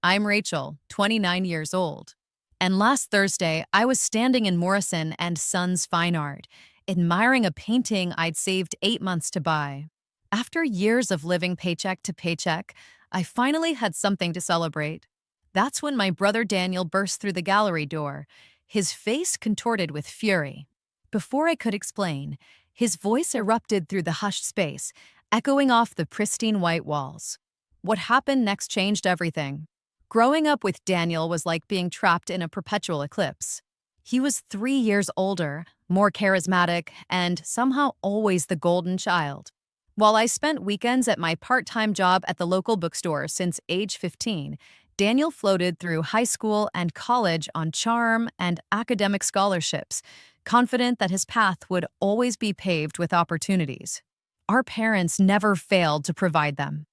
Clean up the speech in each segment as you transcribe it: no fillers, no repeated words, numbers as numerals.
I'm Rachel, 29 years old. And last Thursday, I was standing in Morrison and Sons Fine Art, admiring a painting I'd saved 8 months to buy. After years of living paycheck to paycheck, I finally had something to celebrate. That's when my brother Daniel burst through the gallery door, his face contorted with fury. Before I could explain, his voice erupted through the hushed space, echoing off the pristine white walls. What happened next changed everything. Growing up with Daniel was like being trapped in a perpetual eclipse. He was 3 years older, more charismatic, and somehow always the golden child. While I spent weekends at my part-time job at the local bookstore since age 15, Daniel floated through high school and college on charm and academic scholarships, confident that his path would always be paved with opportunities. Our parents never failed to provide them.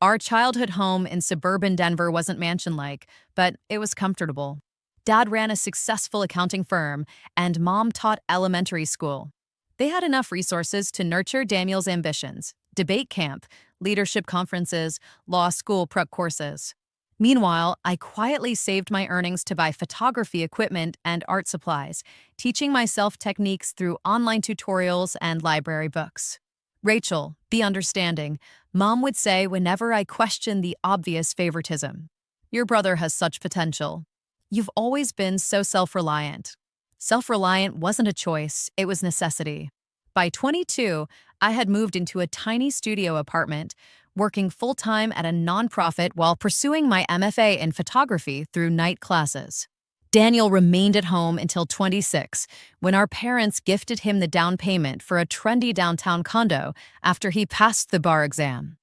Our childhood home in suburban Denver wasn't mansion-like, but it was comfortable. Dad ran a successful accounting firm, and Mom taught elementary school. They had enough resources to nurture Daniel's ambitions: debate camp, leadership conferences, law school prep courses. Meanwhile, I quietly saved my earnings to buy photography equipment and art supplies, teaching myself techniques through online tutorials and library books. Rachel, be understanding, Mom would say whenever I questioned the obvious favoritism. Your brother has such potential. You've always been so self-reliant. Self-reliant wasn't a choice, it was necessity. By 22, I had moved into a tiny studio apartment, working full-time at a nonprofit while pursuing my MFA in photography through night classes. Daniel remained at home until 26, when our parents gifted him the down payment for a trendy downtown condo after he passed the bar exam.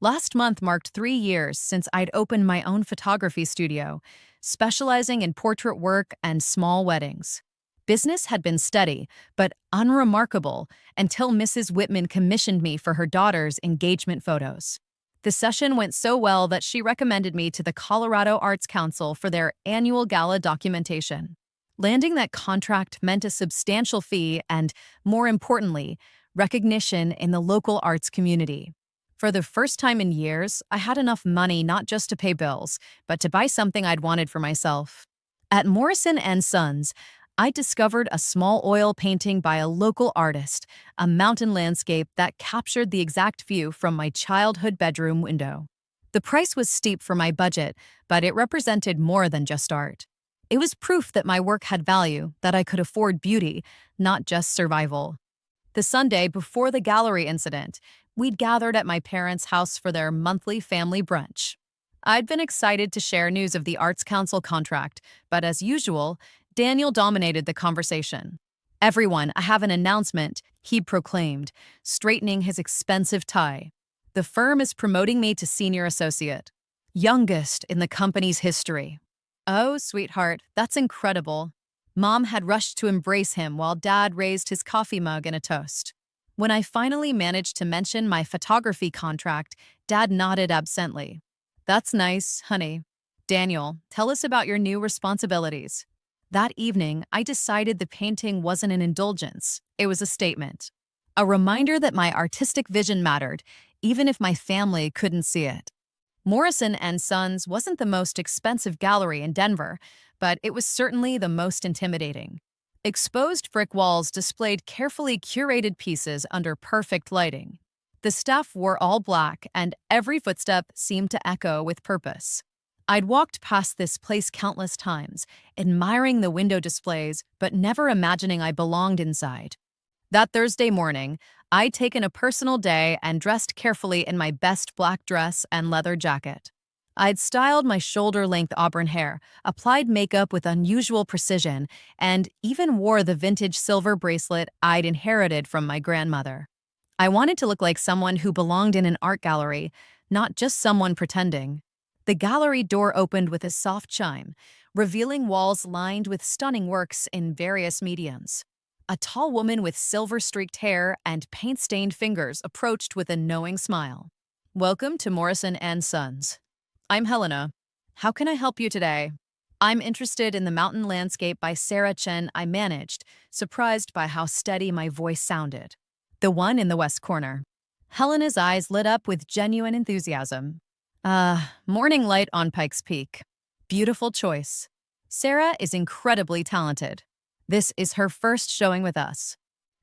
Last month marked 3 years since I'd opened my own photography studio, specializing in portrait work and small weddings. Business had been steady, but unremarkable until Mrs. Whitman commissioned me for her daughter's engagement photos. The session went so well that she recommended me to the Colorado Arts Council for their annual gala documentation. Landing that contract meant a substantial fee and, more importantly, recognition in the local arts community. For the first time in years, I had enough money not just to pay bills, but to buy something I'd wanted for myself. At Morrison and Sons, I discovered a small oil painting by a local artist, a mountain landscape that captured the exact view from my childhood bedroom window. The price was steep for my budget, but it represented more than just art. It was proof that my work had value, that I could afford beauty, not just survival. The Sunday before the gallery incident, we'd gathered at my parents' house for their monthly family brunch. I'd been excited to share news of the Arts Council contract, but as usual, Daniel dominated the conversation. "Everyone, I have an announcement," he proclaimed, straightening his expensive tie. "The firm is promoting me to senior associate, youngest in the company's history." "Oh, sweetheart, that's incredible." Mom had rushed to embrace him while Dad raised his coffee mug in a toast. When I finally managed to mention my photography contract, Dad nodded absently. "That's nice, honey. Daniel, tell us about your new responsibilities." That evening, I decided the painting wasn't an indulgence, it was a statement. A reminder that my artistic vision mattered, even if my family couldn't see it. Morrison and Sons wasn't the most expensive gallery in Denver, but it was certainly the most intimidating. Exposed brick walls displayed carefully curated pieces under perfect lighting. The staff wore all black, and every footstep seemed to echo with purpose. I'd walked past this place countless times, admiring the window displays, but never imagining I belonged inside. That Thursday morning, I'd taken a personal day and dressed carefully in my best black dress and leather jacket. I'd styled my shoulder-length auburn hair, applied makeup with unusual precision, and even wore the vintage silver bracelet I'd inherited from my grandmother. I wanted to look like someone who belonged in an art gallery, not just someone pretending. The gallery door opened with a soft chime, revealing walls lined with stunning works in various mediums. A tall woman with silver-streaked hair and paint-stained fingers approached with a knowing smile. "Welcome to Morrison and Sons. I'm Helena. How can I help you today?" "I'm interested in the mountain landscape by Sarah Chen I managed," surprised by how steady my voice sounded. "The one in the west corner." Helena's eyes lit up with genuine enthusiasm. Morning Light on Pikes Peak. Beautiful choice. Sarah is incredibly talented. This is her first showing with us.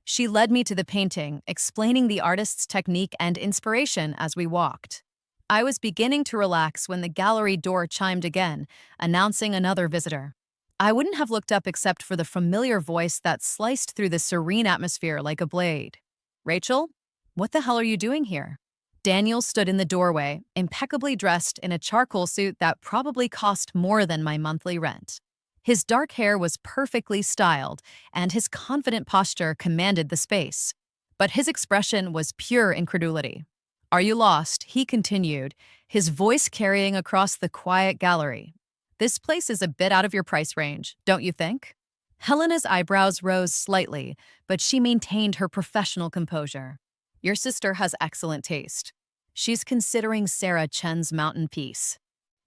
She led me to the painting, explaining the artist's technique and inspiration as we walked. I was beginning to relax when the gallery door chimed again, announcing another visitor. I wouldn't have looked up except for the familiar voice that sliced through the serene atmosphere like a blade. Rachel, what the hell are you doing here? Daniel stood in the doorway, impeccably dressed in a charcoal suit that probably cost more than my monthly rent. His dark hair was perfectly styled, and his confident posture commanded the space. But his expression was pure incredulity. "Are you lost?" he continued, his voice carrying across the quiet gallery. "This place is a bit out of your price range, don't you think?" Helena's eyebrows rose slightly, but she maintained her professional composure. "Your sister has excellent taste. She's considering Sarah Chen's mountain piece."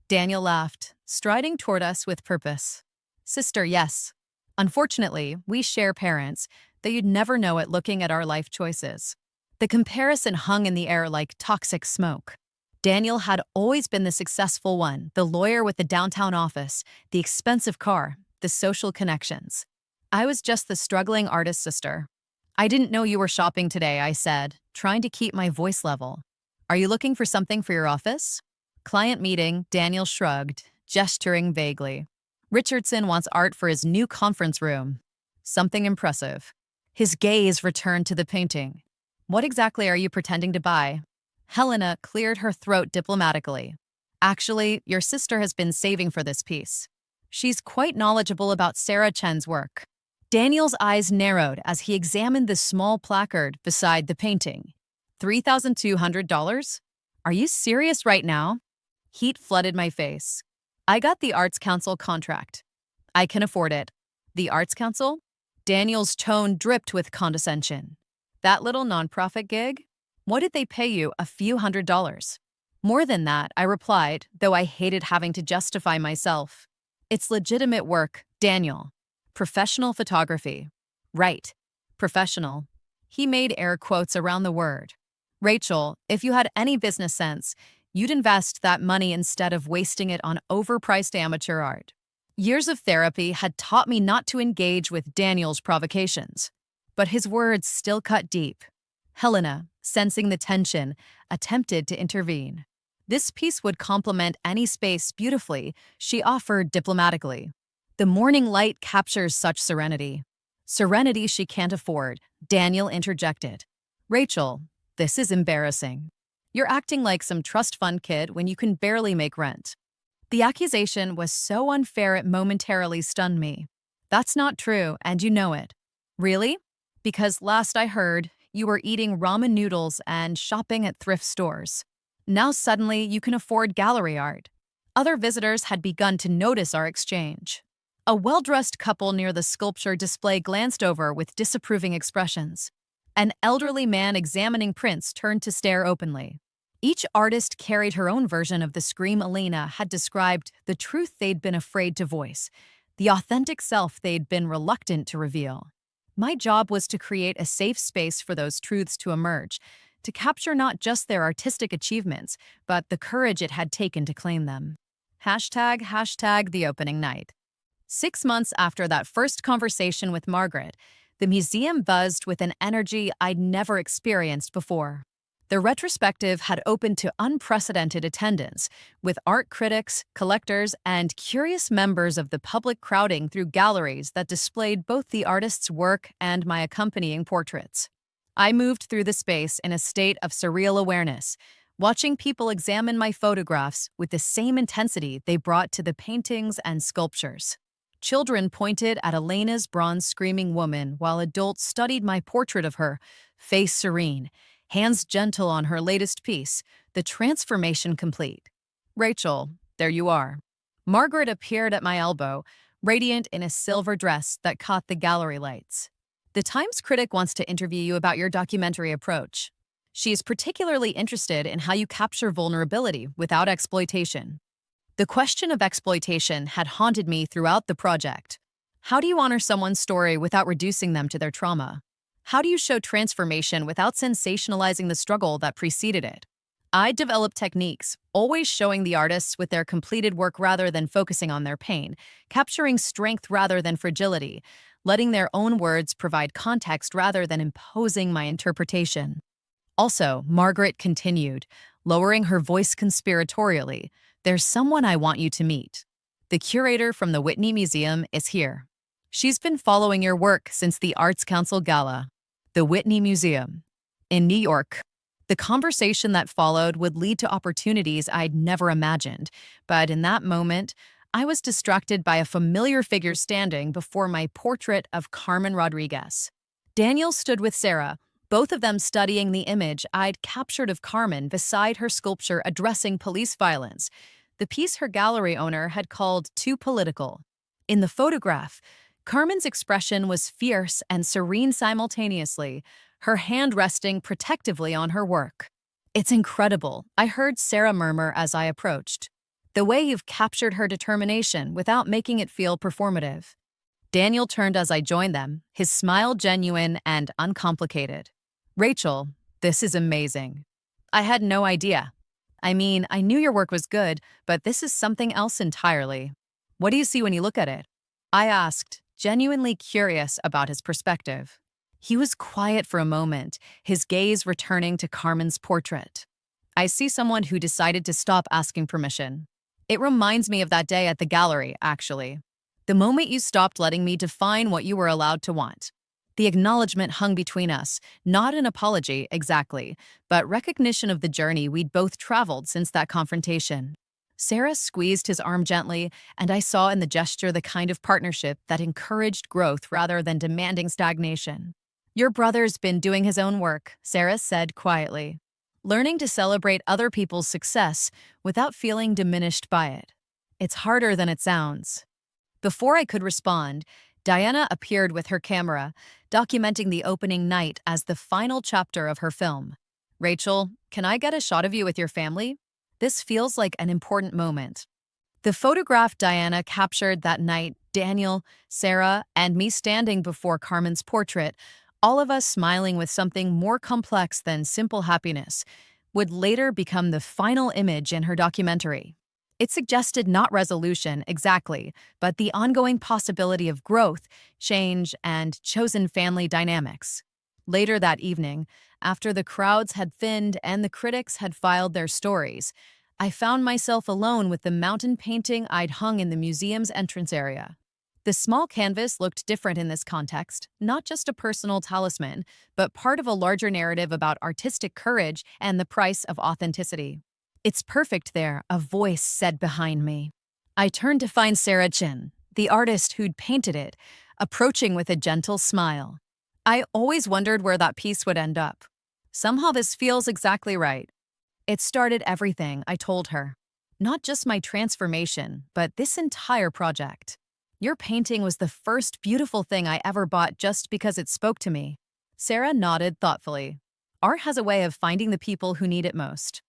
Daniel laughed, striding toward us with purpose. "Sister, yes. Unfortunately, we share parents, though you'd never know it looking at our life choices." The comparison hung in the air like toxic smoke. Daniel had always been the successful one, the lawyer with the downtown office, the expensive car, the social connections. I was just the struggling artist sister. "I didn't know you were shopping today," I said, trying to keep my voice level. "Are you looking for something for your office?" "Client meeting," Daniel shrugged, gesturing vaguely. "Richardson wants art for his new conference room." "Something impressive." His gaze returned to the painting. "What exactly are you pretending to buy?" Helena cleared her throat diplomatically. "Actually, your sister has been saving for this piece. She's quite knowledgeable about Sarah Chen's work." Daniel's eyes narrowed as he examined the small placard beside the painting. $3,200? Are you serious right now? Heat flooded my face. "I got the Arts Council contract. I can afford it." "The Arts Council?" Daniel's tone dripped with condescension. "That little nonprofit gig? What did they pay you, a few $100s?" "More than that," I replied, though I hated having to justify myself. "It's legitimate work, Daniel. Professional photography." "Right. Professional." He made air quotes around the word. "Rachel, if you had any business sense, you'd invest that money instead of wasting it on overpriced amateur art." Years of therapy had taught me not to engage with Daniel's provocations, but his words still cut deep. Helena, sensing the tension, attempted to intervene. "This piece would complement any space beautifully," she offered diplomatically. "The morning light captures such serenity." "Serenity she can't afford," Daniel interjected. "Rachel, this is embarrassing. You're acting like some trust fund kid when you can barely make rent." The accusation was so unfair it momentarily stunned me. "That's not true, and you know it." "Really? Because last I heard, you were eating ramen noodles and shopping at thrift stores. Now suddenly you can afford gallery art." Other visitors had begun to notice our exchange. A well-dressed couple near the sculpture display glanced over with disapproving expressions. An elderly man examining prints turned to stare openly. Each artist carried her own version of the scream Elena had described, the truth they'd been afraid to voice, the authentic self they'd been reluctant to reveal. My job was to create a safe space for those truths to emerge, to capture not just their artistic achievements, but the courage it had taken to claim them. Hashtag the opening night. 6 months after that first conversation with Margaret, the museum buzzed with an energy I'd never experienced before. The retrospective had opened to unprecedented attendance, with art critics, collectors, and curious members of the public crowding through galleries that displayed both the artist's work and my accompanying portraits. I moved through the space in a state of surreal awareness, watching people examine my photographs with the same intensity they brought to the paintings and sculptures. Children pointed at Elena's bronze screaming woman while adults studied my portrait of her, face serene, hands gentle on her latest piece, the transformation complete. "Rachel, there you are." Margaret appeared at my elbow, radiant in a silver dress that caught the gallery lights. "The Times critic wants to interview you about your documentary approach. She is particularly interested in how you capture vulnerability without exploitation." The question of exploitation had haunted me throughout the project. How do you honor someone's story without reducing them to their trauma? How do you show transformation without sensationalizing the struggle that preceded it? I developed techniques, always showing the artists with their completed work rather than focusing on their pain, capturing strength rather than fragility, letting their own words provide context rather than imposing my interpretation. Also, Margaret continued, lowering her voice conspiratorially, "There's someone I want you to meet. The curator from the Whitney Museum is here. She's been following your work since the Arts Council Gala." The Whitney Museum. In New York. The conversation that followed would lead to opportunities I'd never imagined, but in that moment, I was distracted by a familiar figure standing before my portrait of Carmen Rodriguez. Daniel stood with Sarah, both of them studying the image I'd captured of Carmen beside her sculpture addressing police violence, the piece her gallery owner had called too political. In the photograph, Carmen's expression was fierce and serene simultaneously, her hand resting protectively on her work. "It's incredible," I heard Sarah murmur as I approached. "The way you've captured her determination without making it feel performative." Daniel turned as I joined them, his smile genuine and uncomplicated. "Rachel, this is amazing. I had no idea. I mean, I knew your work was good, but this is something else entirely. What do you see when you look at it?" I asked, genuinely curious about his perspective. He was quiet for a moment, his gaze returning to Carmen's portrait. "I see someone who decided to stop asking permission. It reminds me of that day at the gallery, actually. The moment you stopped letting me define what you were allowed to want. The acknowledgement hung between us, not an apology exactly, but recognition of the journey we'd both traveled since that confrontation." Sarah squeezed his arm gently, and I saw in the gesture the kind of partnership that encouraged growth rather than demanding stagnation. "Your brother's been doing his own work," Sarah said quietly, "learning to celebrate other people's success without feeling diminished by it. It's harder than it sounds." Before I could respond, Diana appeared with her camera, documenting the opening night as the final chapter of her film. "Rachel, can I get a shot of you with your family? This feels like an important moment." The photograph Diana captured that night, Daniel, Sarah, and me standing before Carmen's portrait, all of us smiling with something more complex than simple happiness, would later become the final image in her documentary. It suggested not resolution exactly, but the ongoing possibility of growth, change, and chosen family dynamics. Later that evening, after the crowds had thinned and the critics had filed their stories, I found myself alone with the mountain painting I'd hung in the museum's entrance area. The small canvas looked different in this context, not just a personal talisman, but part of a larger narrative about artistic courage and the price of authenticity. "It's perfect there," a voice said behind me. I turned to find Sarah Chin, the artist who'd painted it, approaching with a gentle smile. "I always wondered where that piece would end up. Somehow this feels exactly right." It started everything, I told her. Not just my transformation, but this entire project. "Your painting was the first beautiful thing I ever bought just because it spoke to me." Sarah nodded thoughtfully. "Art has a way of finding the people who need it most."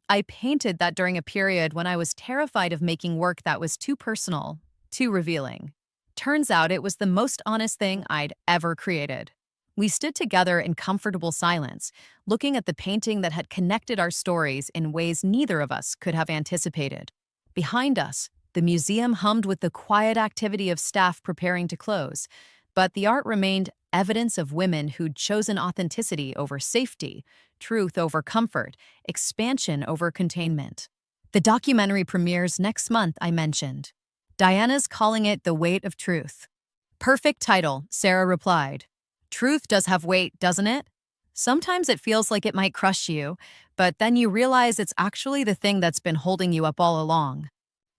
I painted that during a period when I was terrified of making work that was too personal, too revealing. Turns out it was the most honest thing I'd ever created. We stood together in comfortable silence, looking at the painting that had connected our stories in ways neither of us could have anticipated. Behind us, the museum hummed with the quiet activity of staff preparing to close, but the art remained evidence of women who'd chosen authenticity over safety, truth over comfort, expansion over containment. The documentary premieres next month, I mentioned. Diana's calling it The Weight of Truth. "Perfect title," Sarah replied. "Truth does have weight, doesn't it? Sometimes it feels like it might crush you, but then you realize it's actually the thing that's been holding you up all along."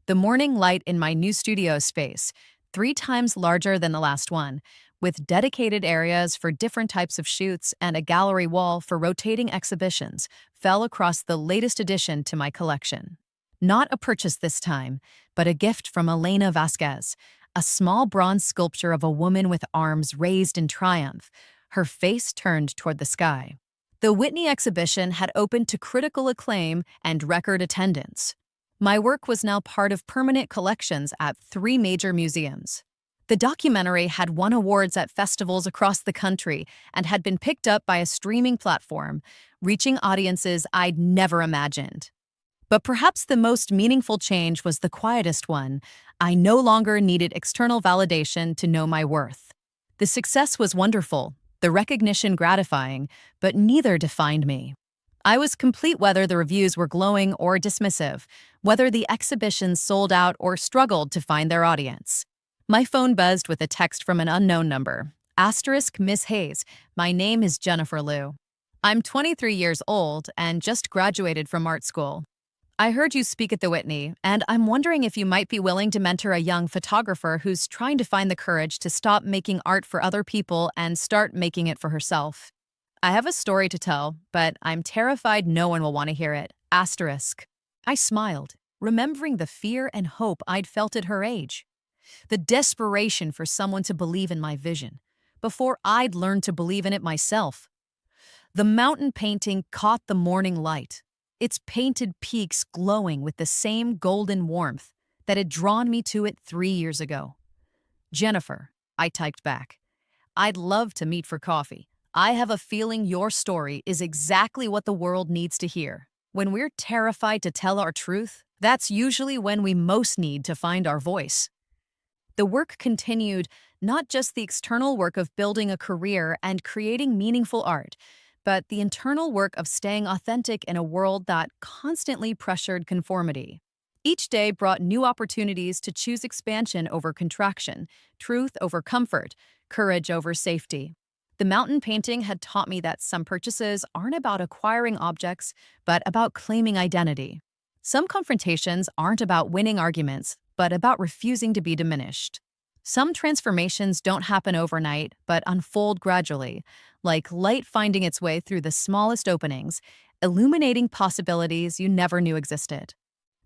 The morning light in my new studio space, 3 times larger than the last one, with dedicated areas for different types of shoots and a gallery wall for rotating exhibitions, fell across the latest addition to my collection. Not a purchase this time, but a gift from Elena Vasquez, a small bronze sculpture of a woman with arms raised in triumph, her face turned toward the sky. The Whitney exhibition had opened to critical acclaim and record attendance. My work was now part of permanent collections at 3 major museums. The documentary had won awards at festivals across the country and had been picked up by a streaming platform, reaching audiences I'd never imagined. But perhaps the most meaningful change was the quietest one. I no longer needed external validation to know my worth. The success was wonderful, the recognition gratifying, but neither defined me. I was complete whether the reviews were glowing or dismissive, whether the exhibitions sold out or struggled to find their audience. My phone buzzed with a text from an unknown number. Asterisk Miss Hayes, my name is Jennifer Liu. I'm 23 years old and just graduated from art school. I heard you speak at the Whitney, and I'm wondering if you might be willing to mentor a young photographer who's trying to find the courage to stop making art for other people and start making it for herself. I have a story to tell, but I'm terrified no one will want to hear it. Asterisk. I smiled, remembering the fear and hope I'd felt at her age. The desperation for someone to believe in my vision, before I'd learned to believe in it myself. The mountain painting caught the morning light, its painted peaks glowing with the same golden warmth that had drawn me to it 3 years ago. Jennifer, I typed back, I'd love to meet for coffee. I have a feeling your story is exactly what the world needs to hear. When we're terrified to tell our truth, that's usually when we most need to find our voice. The work continued, not just the external work of building a career and creating meaningful art, but the internal work of staying authentic in a world that constantly pressured conformity. Each day brought new opportunities to choose expansion over contraction, truth over comfort, courage over safety. The mountain painting had taught me that some purchases aren't about acquiring objects, but about claiming identity. Some confrontations aren't about winning arguments, but about refusing to be diminished. Some transformations don't happen overnight, but unfold gradually, like light finding its way through the smallest openings, illuminating possibilities you never knew existed.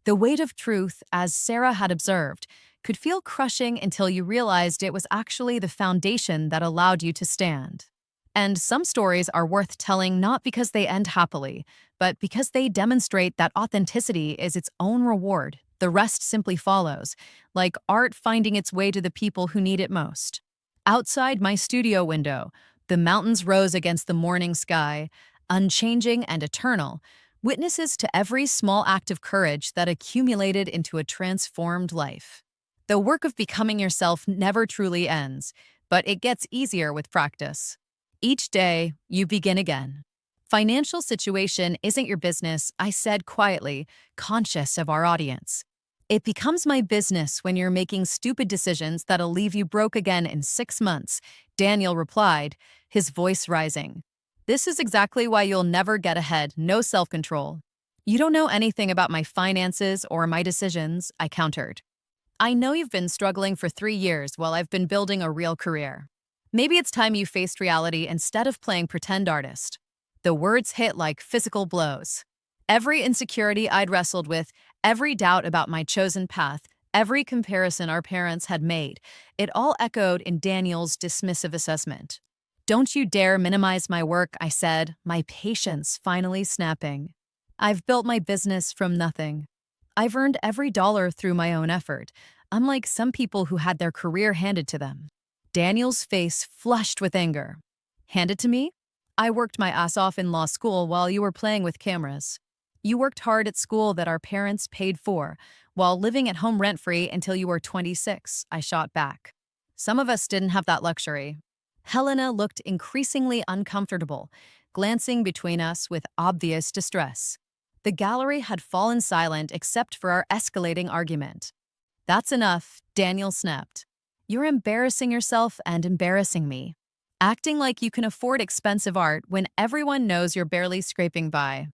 The weight of truth, as Sarah had observed, could feel crushing until you realized it was actually the foundation that allowed you to stand. And some stories are worth telling not because they end happily, but because they demonstrate that authenticity is its own reward. The rest simply follows, like art finding its way to the people who need it most. Outside my studio window, the mountains rose against the morning sky, unchanging and eternal, witnesses to every small act of courage that accumulated into a transformed life. The work of becoming yourself never truly ends, but it gets easier with practice. Each day, you begin again. Financial situation isn't your business, I said quietly, conscious of our audience. It becomes my business when you're making stupid decisions that'll leave you broke again in 6 months, Daniel replied, his voice rising. This is exactly why you'll never get ahead, no self-control. You don't know anything about my finances or my decisions, I countered. I know you've been struggling for 3 years while I've been building a real career. Maybe it's time you faced reality instead of playing pretend artist. The words hit like physical blows. Every insecurity I'd wrestled with, every doubt about my chosen path, every comparison our parents had made, it all echoed in Daniel's dismissive assessment. Don't you dare minimize my work, I said, my patience finally snapping. I've built my business from nothing. I've earned every dollar through my own effort, unlike some people who had their career handed to them. Daniel's face flushed with anger. Handed to me? I worked my ass off in law school while you were playing with cameras. You worked hard at school that our parents paid for, while living at home rent-free until you were 26, I shot back. Some of us didn't have that luxury. Helena looked increasingly uncomfortable, glancing between us with obvious distress. The gallery had fallen silent except for our escalating argument. That's enough, Daniel snapped. You're embarrassing yourself and embarrassing me. Acting like you can afford expensive art when everyone knows you're barely scraping by.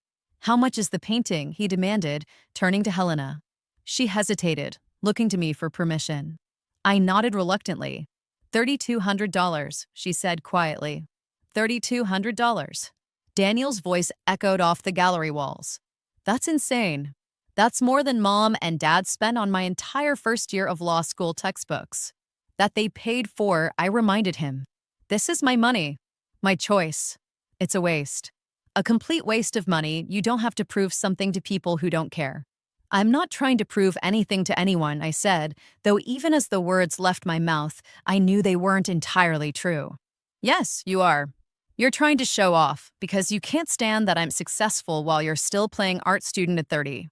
How much is the painting? He demanded, turning to Helena. She hesitated, looking to me for permission. I nodded reluctantly. $3,200, she said quietly. $3,200. Daniel's voice echoed off the gallery walls. That's insane. That's more than Mom and Dad spent on my entire first year of law school textbooks. That they paid for, I reminded him. This is my money, my choice. It's a waste. A complete waste of money. You don't have to prove something to people who don't care. I'm not trying to prove anything to anyone, I said, though even as the words left my mouth, I knew they weren't entirely true. Yes, you are. You're trying to show off because you can't stand that I'm successful while you're still playing art student at 30.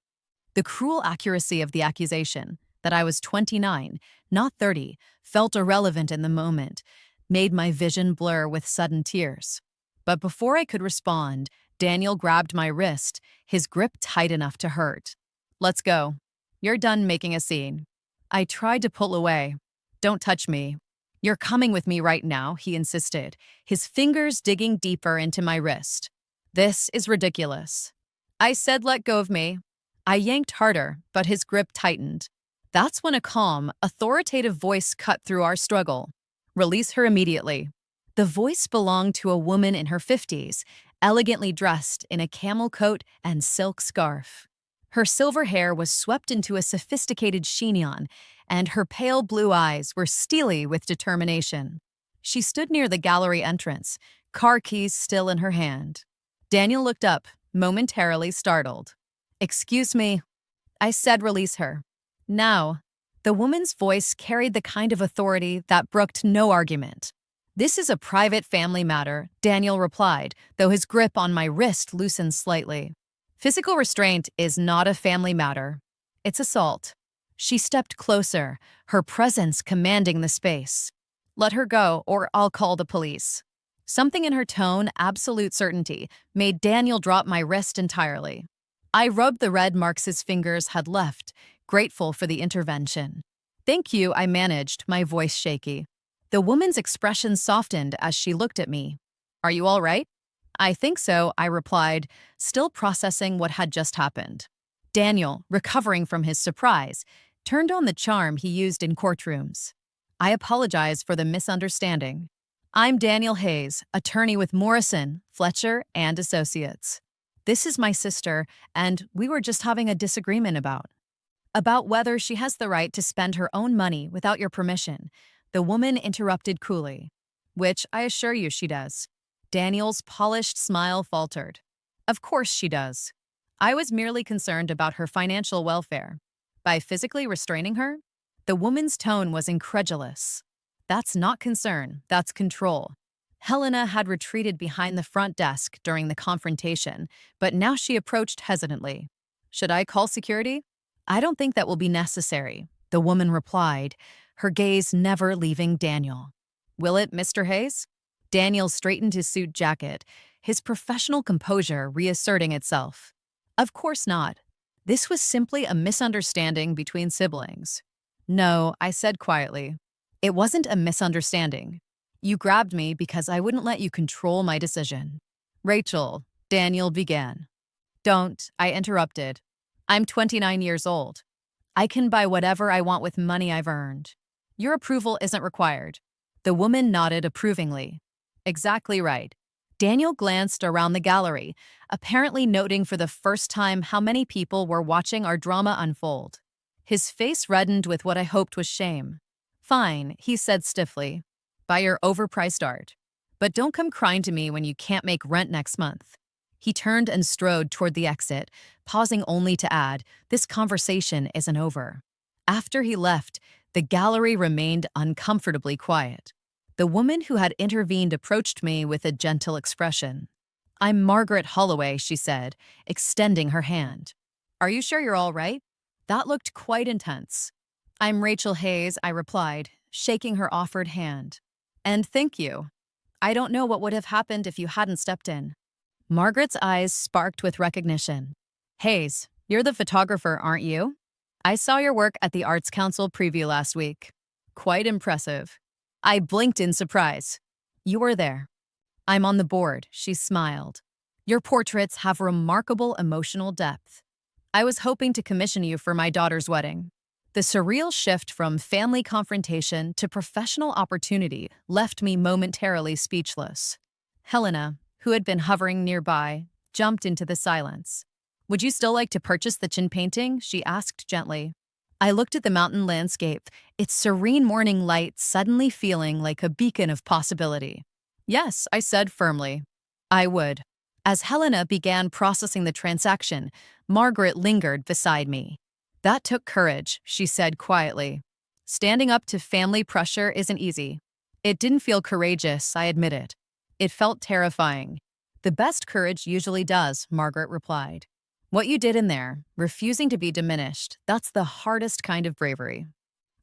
The cruel accuracy of the accusation, that I was 29, not 30, felt irrelevant in the moment, made my vision blur with sudden tears. But before I could respond, Daniel grabbed my wrist, his grip tight enough to hurt. Let's go. You're done making a scene. I tried to pull away. Don't touch me. You're coming with me right now, he insisted, his fingers digging deeper into my wrist. This is ridiculous. I said let go of me. I yanked harder, but his grip tightened. That's when a calm, authoritative voice cut through our struggle. Release her immediately. The voice belonged to a woman in her 50s, elegantly dressed in a camel coat and silk scarf. Her silver hair was swept into a sophisticated chignon, and her pale blue eyes were steely with determination. She stood near the gallery entrance, car keys still in her hand. Daniel looked up, momentarily startled. Excuse me, I said, release her. Now. The woman's voice carried the kind of authority that brooked no argument. This is a private family matter, Daniel replied, though his grip on my wrist loosened slightly. Physical restraint is not a family matter. It's assault. She stepped closer, her presence commanding the space. Let her go, or I'll call the police. Something in her tone, absolute certainty, made Daniel drop my wrist entirely. I rubbed the red marks his fingers had left, grateful for the intervention. Thank you, I managed, my voice shaky. The woman's expression softened as she looked at me. Are you all right? I think so, I replied, still processing what had just happened. Daniel, recovering from his surprise, turned on the charm he used in courtrooms. I apologize for the misunderstanding. I'm Daniel Hayes, attorney with Morrison, Fletcher, and Associates. This is my sister, and we were just having a disagreement about whether she has the right to spend her own money without your permission. The woman interrupted coolly. Which I assure you she does. Daniel's polished smile faltered. Of course she does. I was merely concerned about her financial welfare. By physically restraining her? The woman's tone was incredulous. That's not concern, that's control. Helena had retreated behind the front desk during the confrontation, but now she approached hesitantly. Should I call security? I don't think that will be necessary, the woman replied, her gaze never leaving Daniel. Will it, Mr. Hayes? Daniel straightened his suit jacket, his professional composure reasserting itself. Of course not. This was simply a misunderstanding between siblings. No, I said quietly. It wasn't a misunderstanding. You grabbed me because I wouldn't let you control my decision. Rachel, Daniel began. Don't, I interrupted. I'm 29 years old. I can buy whatever I want with money I've earned. Your approval isn't required. The woman nodded approvingly. Exactly right. Daniel glanced around the gallery, apparently noting for the first time how many people were watching our drama unfold. His face reddened with what I hoped was shame. Fine, he said stiffly. Buy your overpriced art. But don't come crying to me when you can't make rent next month. He turned and strode toward the exit, pausing only to add, this conversation isn't over. After he left, the gallery remained uncomfortably quiet. The woman who had intervened approached me with a gentle expression. I'm Margaret Holloway, she said, extending her hand. Are you sure you're all right? That looked quite intense. I'm Rachel Hayes, I replied, shaking her offered hand. And thank you. I don't know what would have happened if you hadn't stepped in. Margaret's eyes sparked with recognition. Hayes, you're the photographer, aren't you? I saw your work at the Arts Council preview last week. Quite impressive. I blinked in surprise. You were there. I'm on the board, she smiled. Your portraits have remarkable emotional depth. I was hoping to commission you for my daughter's wedding. The surreal shift from family confrontation to professional opportunity left me momentarily speechless. Helena, who had been hovering nearby, jumped into the silence. Would you still like to purchase the chin painting? She asked gently. I looked at the mountain landscape, its serene morning light suddenly feeling like a beacon of possibility. Yes, I said firmly. I would. As Helena began processing the transaction, Margaret lingered beside me. That took courage, she said quietly. Standing up to family pressure isn't easy. It didn't feel courageous, I admit it. It felt terrifying. The best courage usually does, Margaret replied. What you did in there, refusing to be diminished, that's the hardest kind of bravery.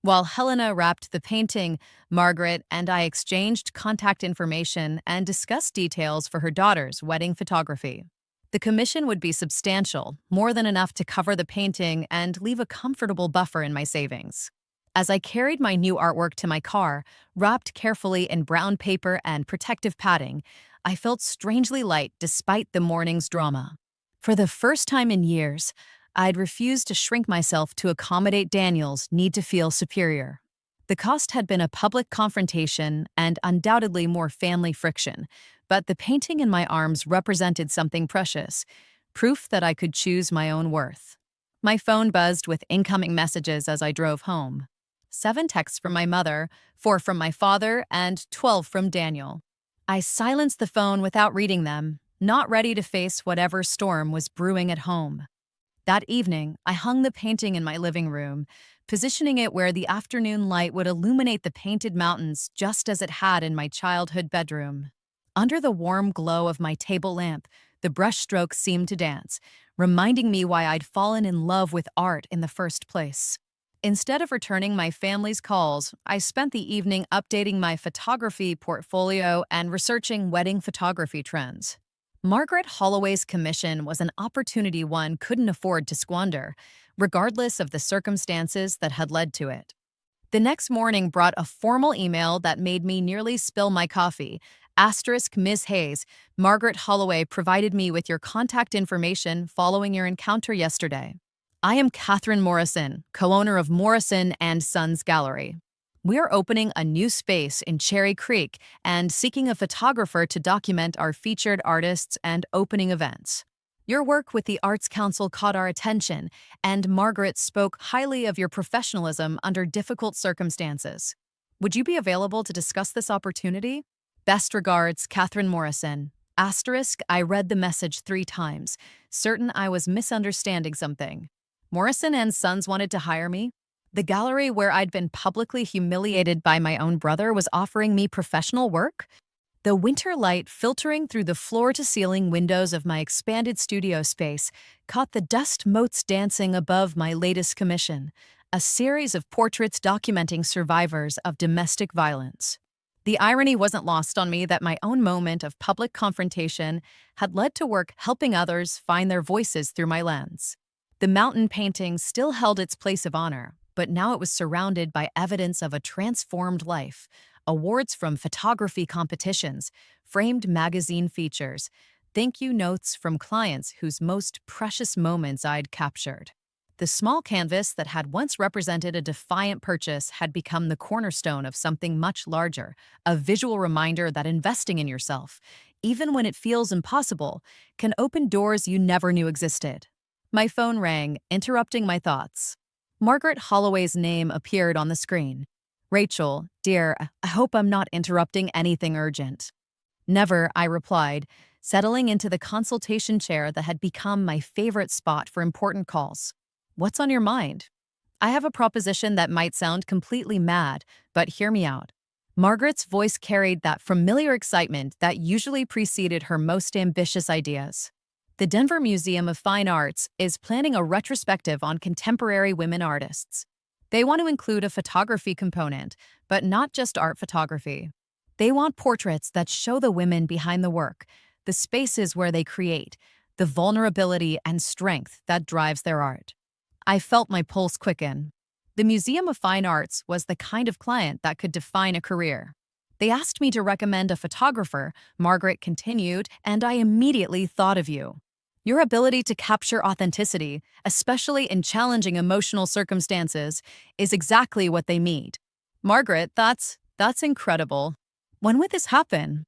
While Helena wrapped the painting, Margaret and I exchanged contact information and discussed details for her daughter's wedding photography. The commission would be substantial, more than enough to cover the painting and leave a comfortable buffer in my savings. As I carried my new artwork to my car, wrapped carefully in brown paper and protective padding, I felt strangely light despite the morning's drama. For the first time in years, I'd refused to shrink myself to accommodate Daniel's need to feel superior. The cost had been a public confrontation and undoubtedly more family friction, but the painting in my arms represented something precious, proof that I could choose my own worth. My phone buzzed with incoming messages as I drove home. 7 texts from my mother, 4 from my father, and 12 from Daniel. I silenced the phone without reading them, not ready to face whatever storm was brewing at home. That evening, I hung the painting in my living room, positioning it where the afternoon light would illuminate the painted mountains just as it had in my childhood bedroom. Under the warm glow of my table lamp, the brushstrokes seemed to dance, reminding me why I'd fallen in love with art in the first place. Instead of returning my family's calls, I spent the evening updating my photography portfolio and researching wedding photography trends. Margaret Holloway's commission was an opportunity one couldn't afford to squander, regardless of the circumstances that had led to it. The next morning brought a formal email that made me nearly spill my coffee. Asterisk Ms. Hayes, Margaret Holloway provided me with your contact information following your encounter yesterday. I am Catherine Morrison, co-owner of Morrison and Sons Gallery. We are opening a new space in Cherry Creek and seeking a photographer to document our featured artists and opening events. Your work with the Arts Council caught our attention, and Margaret spoke highly of your professionalism under difficult circumstances. Would you be available to discuss this opportunity? Best regards, Catherine Morrison. Asterisk, I read the message 3 times, certain I was misunderstanding something. Morrison and Sons wanted to hire me? The gallery where I'd been publicly humiliated by my own brother was offering me professional work? The winter light filtering through the floor-to-ceiling windows of my expanded studio space caught the dust motes dancing above my latest commission, a series of portraits documenting survivors of domestic violence. The irony wasn't lost on me that my own moment of public confrontation had led to work helping others find their voices through my lens. The mountain painting still held its place of honor, but now it was surrounded by evidence of a transformed life. Awards from photography competitions, framed magazine features, thank you notes from clients whose most precious moments I'd captured. The small canvas that had once represented a defiant purchase had become the cornerstone of something much larger, a visual reminder that investing in yourself, even when it feels impossible, can open doors you never knew existed. My phone rang, interrupting my thoughts. Margaret Holloway's name appeared on the screen. Rachel, dear, I hope I'm not interrupting anything urgent. Never, I replied, settling into the consultation chair that had become my favorite spot for important calls. What's on your mind? I have a proposition that might sound completely mad, but hear me out. Margaret's voice carried that familiar excitement that usually preceded her most ambitious ideas. The Denver Museum of Fine Arts is planning a retrospective on contemporary women artists. They want to include a photography component, but not just art photography. They want portraits that show the women behind the work, the spaces where they create, the vulnerability and strength that drives their art. I felt my pulse quicken. The Museum of Fine Arts was the kind of client that could define a career. They asked me to recommend a photographer, Margaret continued, and I immediately thought of you. Your ability to capture authenticity, especially in challenging emotional circumstances, is exactly what they need. Margaret, that's incredible. When would this happen?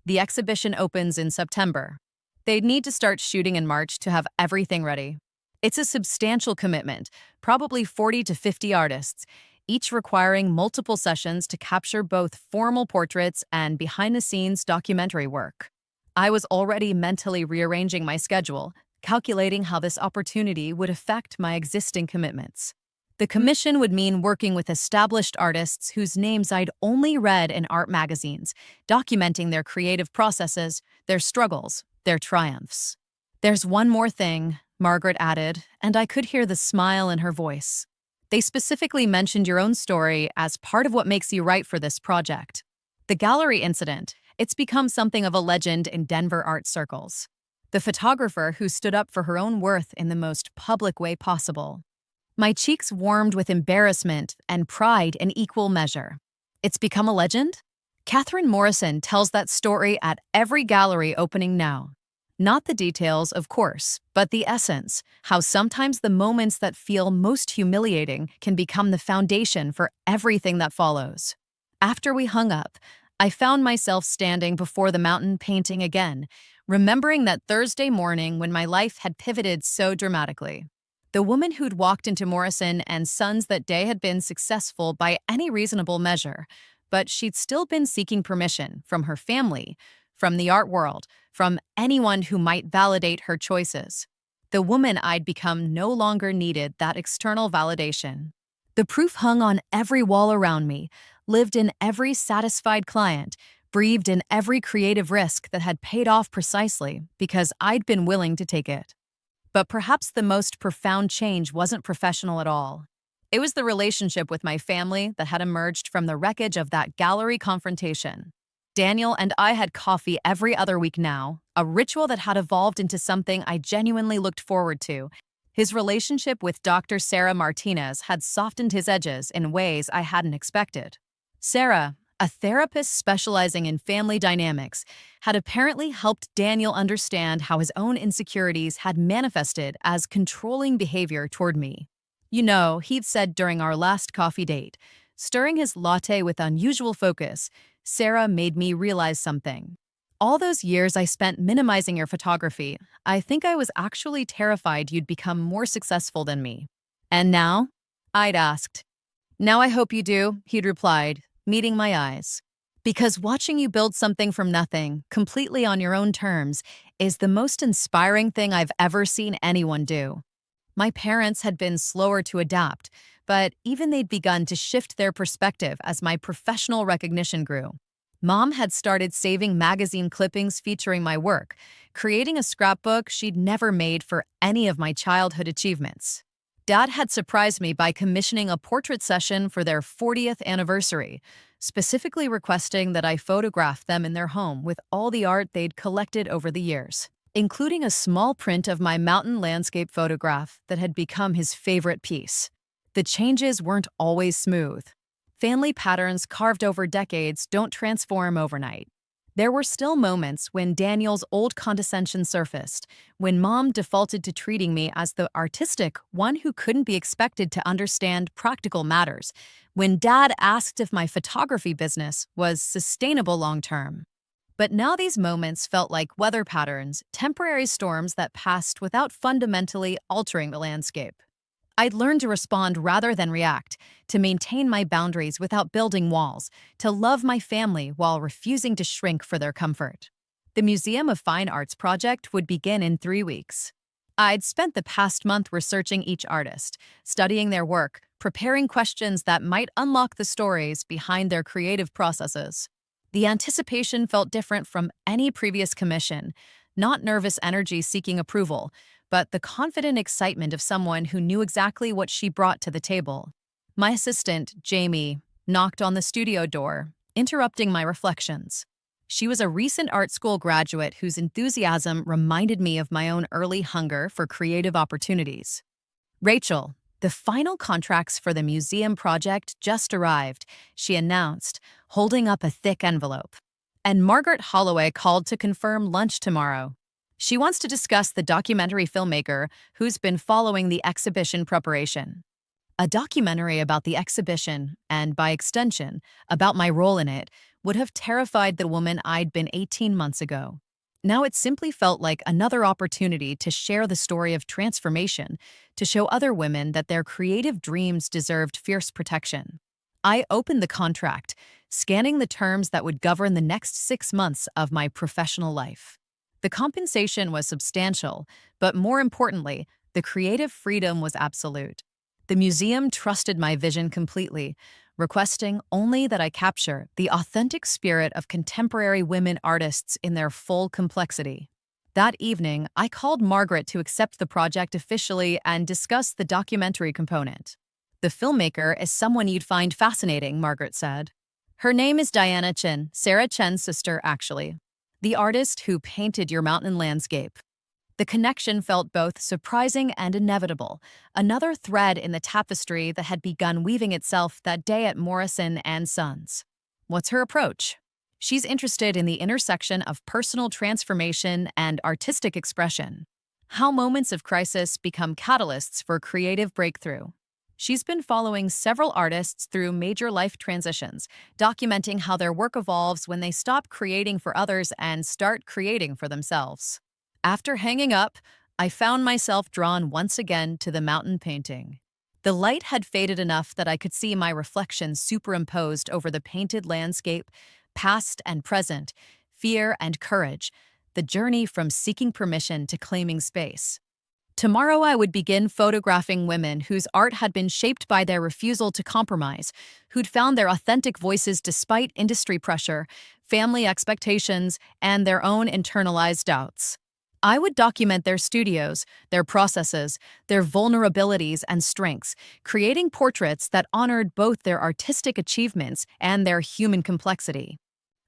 The exhibition opens in September. They'd need to start shooting in March to have everything ready. It's a substantial commitment, probably 40 to 50 artists, each requiring multiple sessions to capture both formal portraits and behind-the-scenes documentary work. I was already mentally rearranging my schedule, calculating how this opportunity would affect my existing commitments. The commission would mean working with established artists whose names I'd only read in art magazines, documenting their creative processes, their struggles, their triumphs. "There's one more thing," Margaret added, and I could hear the smile in her voice. "They specifically mentioned your own story as part of what makes you right for this project." The gallery incident, it's become something of a legend in Denver art circles. The photographer who stood up for her own worth in the most public way possible. My cheeks warmed with embarrassment and pride in equal measure. It's become a legend? Catherine Morrison tells that story at every gallery opening now. Not the details, of course, but the essence, how sometimes the moments that feel most humiliating can become the foundation for everything that follows. After we hung up, I found myself standing before the mountain painting again, remembering that Thursday morning when my life had pivoted so dramatically. The woman who'd walked into Morrison and Sons that day had been successful by any reasonable measure, but she'd still been seeking permission from her family, from the art world, from anyone who might validate her choices. The woman I'd become no longer needed that external validation. The proof hung on every wall around me, lived in every satisfied client, breathed in every creative risk that had paid off precisely because I'd been willing to take it. But perhaps the most profound change wasn't professional at all. It was the relationship with my family that had emerged from the wreckage of that gallery confrontation. Daniel and I had coffee every other week now, a ritual that had evolved into something I genuinely looked forward to. His relationship with Dr. Sarah Martinez had softened his edges in ways I hadn't expected. Sarah, a therapist specializing in family dynamics, had apparently helped Daniel understand how his own insecurities had manifested as controlling behavior toward me. "You know," he'd said during our last coffee date, stirring his latte with unusual focus, "Sarah made me realize something. All those years I spent minimizing your photography, I think I was actually terrified you'd become more successful than me." "And now?" I'd asked. "Now I hope you do," he'd replied, meeting my eyes. "Because watching you build something from nothing, completely on your own terms, is the most inspiring thing I've ever seen anyone do." My parents had been slower to adapt, but even they'd begun to shift their perspective as my professional recognition grew. Mom had started saving magazine clippings featuring my work, creating a scrapbook she'd never made for any of my childhood achievements. Dad had surprised me by commissioning a portrait session for their 40th anniversary, specifically requesting that I photograph them in their home with all the art they'd collected over the years, including a small print of my mountain landscape photograph that had become his favorite piece. The changes weren't always smooth. Family patterns carved over decades don't transform overnight. There were still moments when Daniel's old condescension surfaced, when Mom defaulted to treating me as the artistic one who couldn't be expected to understand practical matters, when Dad asked if my photography business was sustainable long-term. But now these moments felt like weather patterns, temporary storms that passed without fundamentally altering the landscape. I'd learned to respond rather than react, to maintain my boundaries without building walls, to love my family while refusing to shrink for their comfort. The Museum of Fine Arts project would begin in 3 weeks. I'd spent the past month researching each artist, studying their work, preparing questions that might unlock the stories behind their creative processes. The anticipation felt different from any previous commission, not nervous energy seeking approval, but the confident excitement of someone who knew exactly what she brought to the table. My assistant, Jamie, knocked on the studio door, interrupting my reflections. She was a recent art school graduate whose enthusiasm reminded me of my own early hunger for creative opportunities. "Rachel, the final contracts for the museum project just arrived," she announced, holding up a thick envelope. "And Margaret Holloway called to confirm lunch tomorrow. She wants to discuss the documentary filmmaker who's been following the exhibition preparation." A documentary about the exhibition, and by extension, about my role in it, would have terrified the woman I'd been 18 months ago. Now it simply felt like another opportunity to share the story of transformation, to show other women that their creative dreams deserved fierce protection. I opened the contract, scanning the terms that would govern the next 6 months of my professional life. The compensation was substantial, but more importantly, the creative freedom was absolute. The museum trusted my vision completely, requesting only that I capture the authentic spirit of contemporary women artists in their full complexity. That evening, I called Margaret to accept the project officially and discuss the documentary component. The filmmaker is someone you'd find fascinating, Margaret said. Her name is Diana Chin, Sarah Chen's sister, actually. The artist who painted your mountain landscape. The connection felt both surprising and inevitable, another thread in the tapestry that had begun weaving itself that day at Morrison and Sons. What's her approach? She's interested in the intersection of personal transformation and artistic expression. How moments of crisis become catalysts for creative breakthrough. She's been following several artists through major life transitions, documenting how their work evolves when they stop creating for others and start creating for themselves. After hanging up, I found myself drawn once again to the mountain painting. The light had faded enough that I could see my reflection superimposed over the painted landscape, past and present, fear and courage, the journey from seeking permission to claiming space. Tomorrow I would begin photographing women whose art had been shaped by their refusal to compromise, who'd found their authentic voices despite industry pressure, family expectations, and their own internalized doubts. I would document their studios, their processes, their vulnerabilities and strengths, creating portraits that honored both their artistic achievements and their human complexity.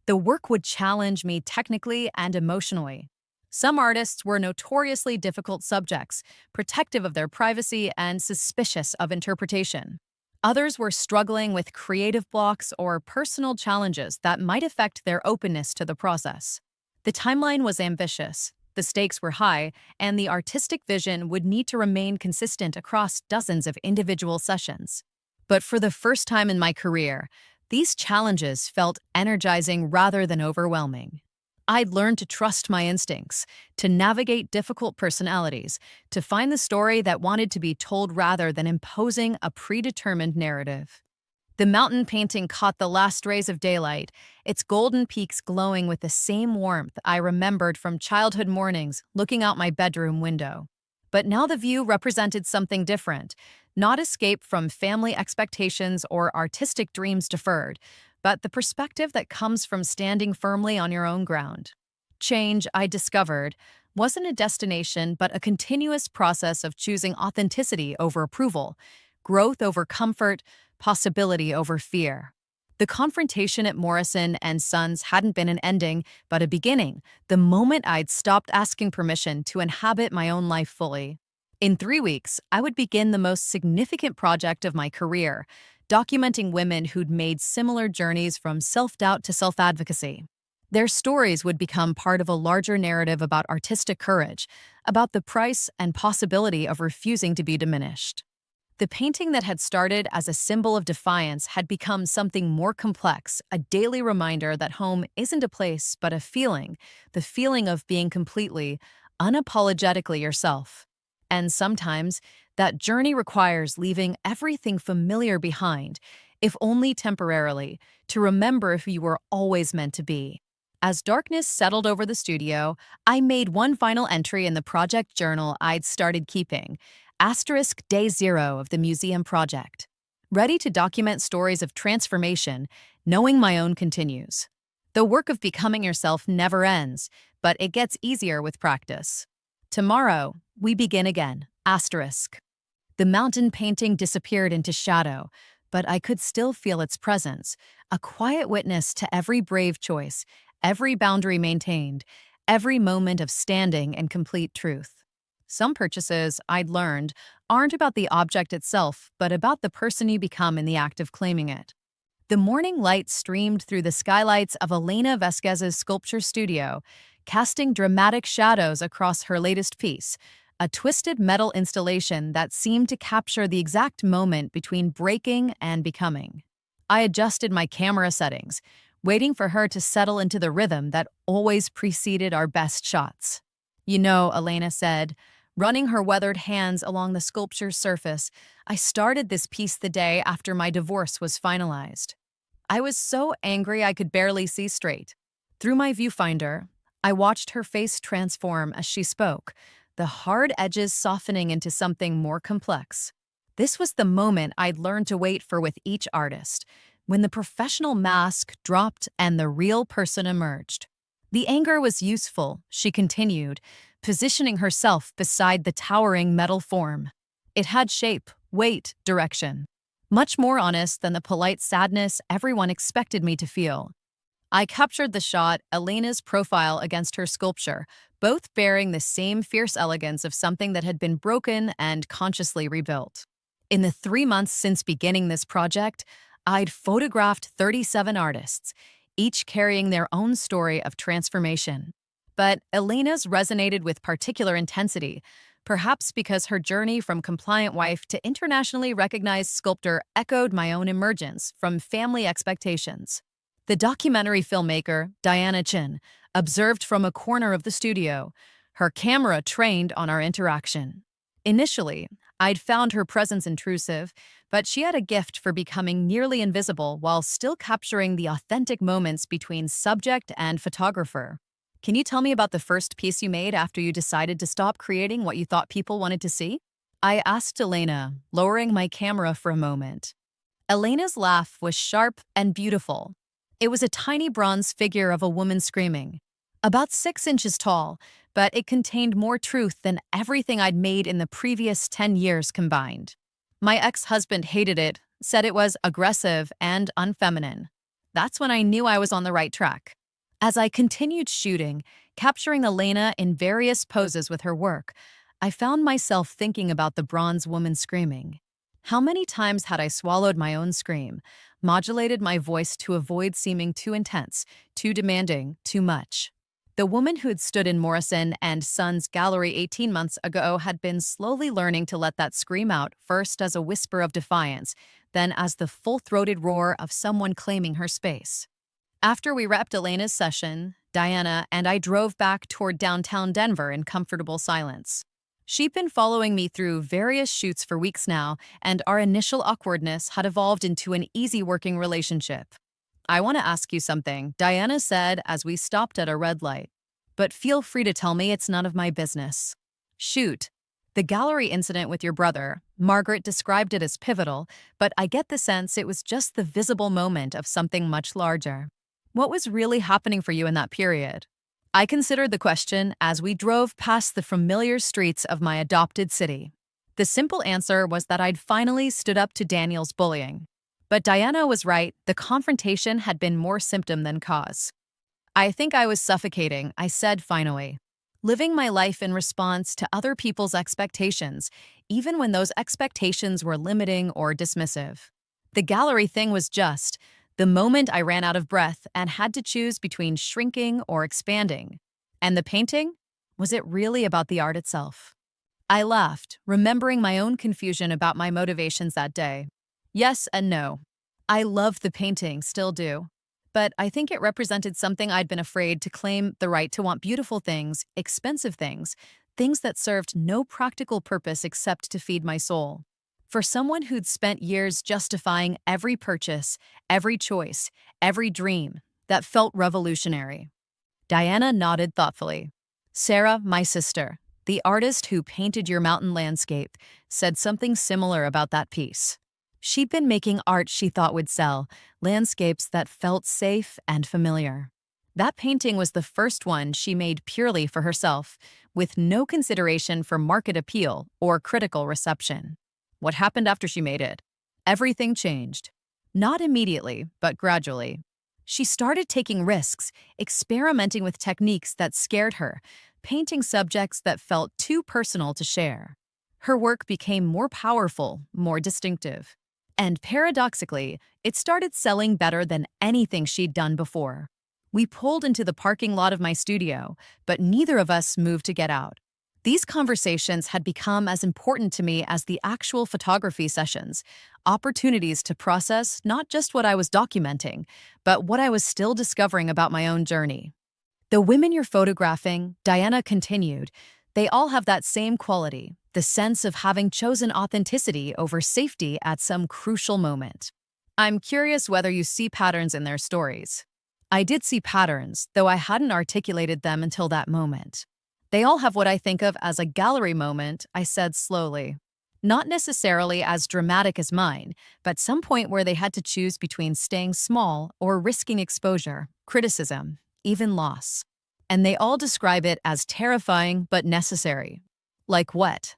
The work would challenge me technically and emotionally. Some artists were notoriously difficult subjects, protective of their privacy and suspicious of interpretation. Others were struggling with creative blocks or personal challenges that might affect their openness to the process. The timeline was ambitious, the stakes were high, and the artistic vision would need to remain consistent across dozens of individual sessions. But for the first time in my career, these challenges felt energizing rather than overwhelming. I'd learned to trust my instincts, to navigate difficult personalities, to find the story that wanted to be told rather than imposing a predetermined narrative. The mountain painting caught the last rays of daylight, its golden peaks glowing with the same warmth I remembered from childhood mornings looking out my bedroom window. But now the view represented something different, not escape from family expectations or artistic dreams deferred, but the perspective that comes from standing firmly on your own ground. Change, I discovered, wasn't a destination but a continuous process of choosing authenticity over approval, growth over comfort, possibility over fear. The confrontation at Morrison and Sons hadn't been an ending, but a beginning, the moment I'd stopped asking permission to inhabit my own life fully. In 3 weeks, I would begin the most significant project of my career, documenting women who'd made similar journeys from self-doubt to self-advocacy. Their stories would become part of a larger narrative about artistic courage, about the price and possibility of refusing to be diminished. The painting that had started as a symbol of defiance had become something more complex, a daily reminder that home isn't a place but a feeling, the feeling of being completely, unapologetically yourself. And sometimes, that journey requires leaving everything familiar behind, if only temporarily, to remember who you were always meant to be. As darkness settled over the studio, I made one final entry in the project journal I'd started keeping, * Day 0 of the museum project. Ready to document stories of transformation, knowing my own continues. The work of becoming yourself never ends, but it gets easier with practice. Tomorrow, we begin again, *. The mountain painting disappeared into shadow, but I could still feel its presence, a quiet witness to every brave choice, every boundary maintained, every moment of standing in complete truth. Some purchases, I'd learned, aren't about the object itself, but about the person you become in the act of claiming it. The morning light streamed through the skylights of Elena Vesquez's sculpture studio, casting dramatic shadows across her latest piece, a twisted metal installation that seemed to capture the exact moment between breaking and becoming. I adjusted my camera settings, waiting for her to settle into the rhythm that always preceded our best shots. You know, Elena said, running her weathered hands along the sculpture's surface, I started this piece the day after my divorce was finalized. I was so angry I could barely see straight. Through my viewfinder, I watched her face transform as she spoke, the hard edges softening into something more complex. This was the moment I'd learned to wait for with each artist, when the professional mask dropped and the real person emerged. The anger was useful, she continued, positioning herself beside the towering metal form. It had shape, weight, direction. Much more honest than the polite sadness everyone expected me to feel. I captured the shot, Elena's profile against her sculpture, both bearing the same fierce elegance of something that had been broken and consciously rebuilt. In the 3 months since beginning this project, I'd photographed 37 artists, each carrying their own story of transformation. But Elena's resonated with particular intensity, perhaps because her journey from compliant wife to internationally recognized sculptor echoed my own emergence from family expectations. The documentary filmmaker, Diana Chin, observed from a corner of the studio, her camera trained on our interaction. Initially, I'd found her presence intrusive, but she had a gift for becoming nearly invisible while still capturing the authentic moments between subject and photographer. Can you tell me about the first piece you made after you decided to stop creating what you thought people wanted to see? I asked Elena, lowering my camera for a moment. Elena's laugh was sharp and beautiful. It was a tiny bronze figure of a woman screaming, about 6 inches tall, but it contained more truth than everything I'd made in the previous 10 years combined. My ex-husband hated it, said it was aggressive and unfeminine. That's when I knew I was on the right track. As I continued shooting, capturing Elena in various poses with her work, I found myself thinking about the bronze woman screaming. How many times had I swallowed my own scream, modulated my voice to avoid seeming too intense, too demanding, too much? The woman who'd stood in Morrison and Sons gallery 18 months ago had been slowly learning to let that scream out, first as a whisper of defiance, then as the full-throated roar of someone claiming her space. After we wrapped Elena's session, Diana and I drove back toward downtown Denver in comfortable silence. She'd been following me through various shoots for weeks now, and our initial awkwardness had evolved into an easy working relationship. "I want to ask you something," Diana said as we stopped at a red light. "But feel free to tell me it's none of my business." "Shoot. The gallery incident with your brother, Margaret described it as pivotal, but I get the sense it was just the visible moment of something much larger. What was really happening for you in that period?" I considered the question as we drove past the familiar streets of my adopted city. The simple answer was that I'd finally stood up to Daniel's bullying. But Diana was right, the confrontation had been more symptom than cause. "I think I was suffocating," I said finally. "Living my life in response to other people's expectations, even when those expectations were limiting or dismissive. The gallery thing was just the moment I ran out of breath and had to choose between shrinking or expanding. And the painting? Was it really about the art itself?" I laughed, remembering my own confusion about my motivations that day. Yes and no. I loved the painting, still do. But I think it represented something I'd been afraid to claim, the right to want beautiful things, expensive things, things that served no practical purpose except to feed my soul. For someone who'd spent years justifying every purchase, every choice, every dream, that felt revolutionary. Diana nodded thoughtfully. "Sarah, my sister, the artist who painted your mountain landscape, said something similar about that piece. She'd been making art she thought would sell, landscapes that felt safe and familiar. That painting was the first one she made purely for herself, with no consideration for market appeal or critical reception. What happened after she made it? Everything changed. Not immediately, but gradually. She started taking risks, experimenting with techniques that scared her, painting subjects that felt too personal to share. Her work became more powerful, more distinctive. And paradoxically, it started selling better than anything she'd done before. We pulled into the parking lot of my studio, but neither of us moved to get out. These conversations had become as important to me as the actual photography sessions, opportunities to process not just what I was documenting, but what I was still discovering about my own journey. "The women you're photographing," Diana continued, "they all have that same quality, the sense of having chosen authenticity over safety at some crucial moment. I'm curious whether you see patterns in their stories." I did see patterns, though I hadn't articulated them until that moment. They all have what I think of as a gallery moment, I said slowly. Not necessarily as dramatic as mine, but some point where they had to choose between staying small or risking exposure, criticism, even loss. And they all describe it as terrifying but necessary. Like what?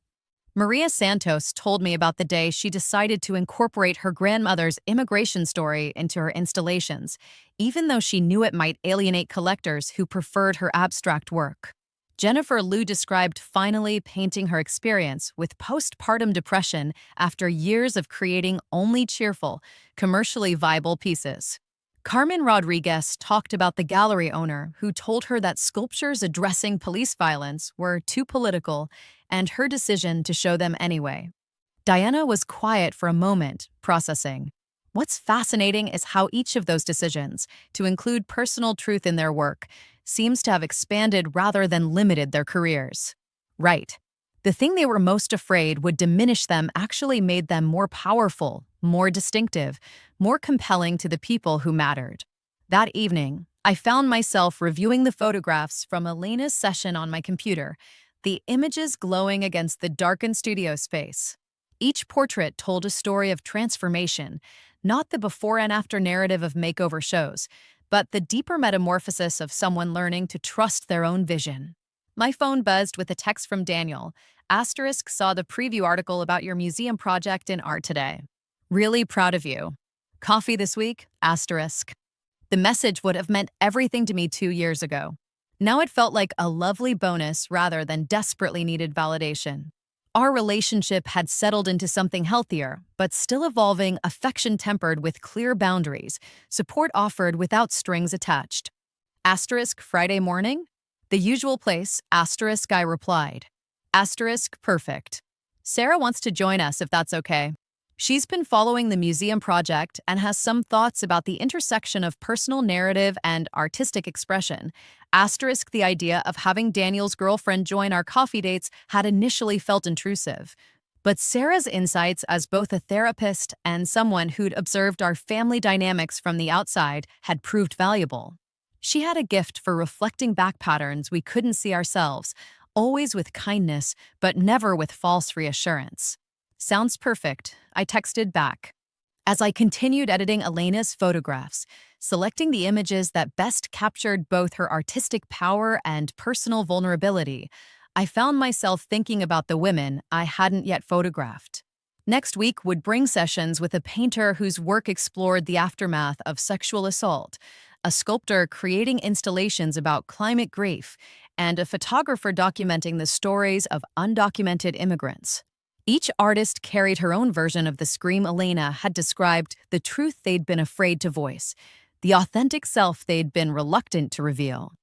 Maria Santos told me about the day she decided to incorporate her grandmother's immigration story into her installations, even though she knew it might alienate collectors who preferred her abstract work. Jennifer Liu described finally painting her experience with postpartum depression after years of creating only cheerful, commercially viable pieces. Carmen Rodriguez talked about the gallery owner who told her that sculptures addressing police violence were too political and her decision to show them anyway. Diana was quiet for a moment, processing. What's fascinating is how each of those decisions, to include personal truth in their work, seems to have expanded rather than limited their careers. Right. The thing they were most afraid would diminish them actually made them more powerful, more distinctive, more compelling to the people who mattered. That evening, I found myself reviewing the photographs from Elena's session on my computer, the images glowing against the darkened studio space. Each portrait told a story of transformation, not the before and after narrative of makeover shows, but the deeper metamorphosis of someone learning to trust their own vision. My phone buzzed with a text from Daniel. Asterisk saw the preview article about your museum project in Art Today. Really proud of you. Coffee this week? Asterisk. The message would have meant everything to me 2 years ago. Now it felt like a lovely bonus rather than desperately needed validation. Our relationship had settled into something healthier, but still evolving, affection tempered with clear boundaries, support offered without strings attached. Asterisk Friday morning? The usual place, asterisk I replied. Asterisk perfect. Sarah wants to join us if that's okay. She's been following the museum project and has some thoughts about the intersection of personal narrative and artistic expression. Asterisk the idea of having Daniel's girlfriend join our coffee dates had initially felt intrusive. But Sarah's insights as both a therapist and someone who'd observed our family dynamics from the outside had proved valuable. She had a gift for reflecting back patterns we couldn't see ourselves, always with kindness, but never with false reassurance. Sounds perfect, I texted back. As I continued editing Elena's photographs, selecting the images that best captured both her artistic power and personal vulnerability, I found myself thinking about the women I hadn't yet photographed. Next week would bring sessions with a painter whose work explored the aftermath of sexual assault, a sculptor creating installations about climate grief, and a photographer documenting the stories of undocumented immigrants. Each artist carried her own version of the scream Elena had described, the truth they'd been afraid to voice, the authentic self they'd been reluctant to reveal.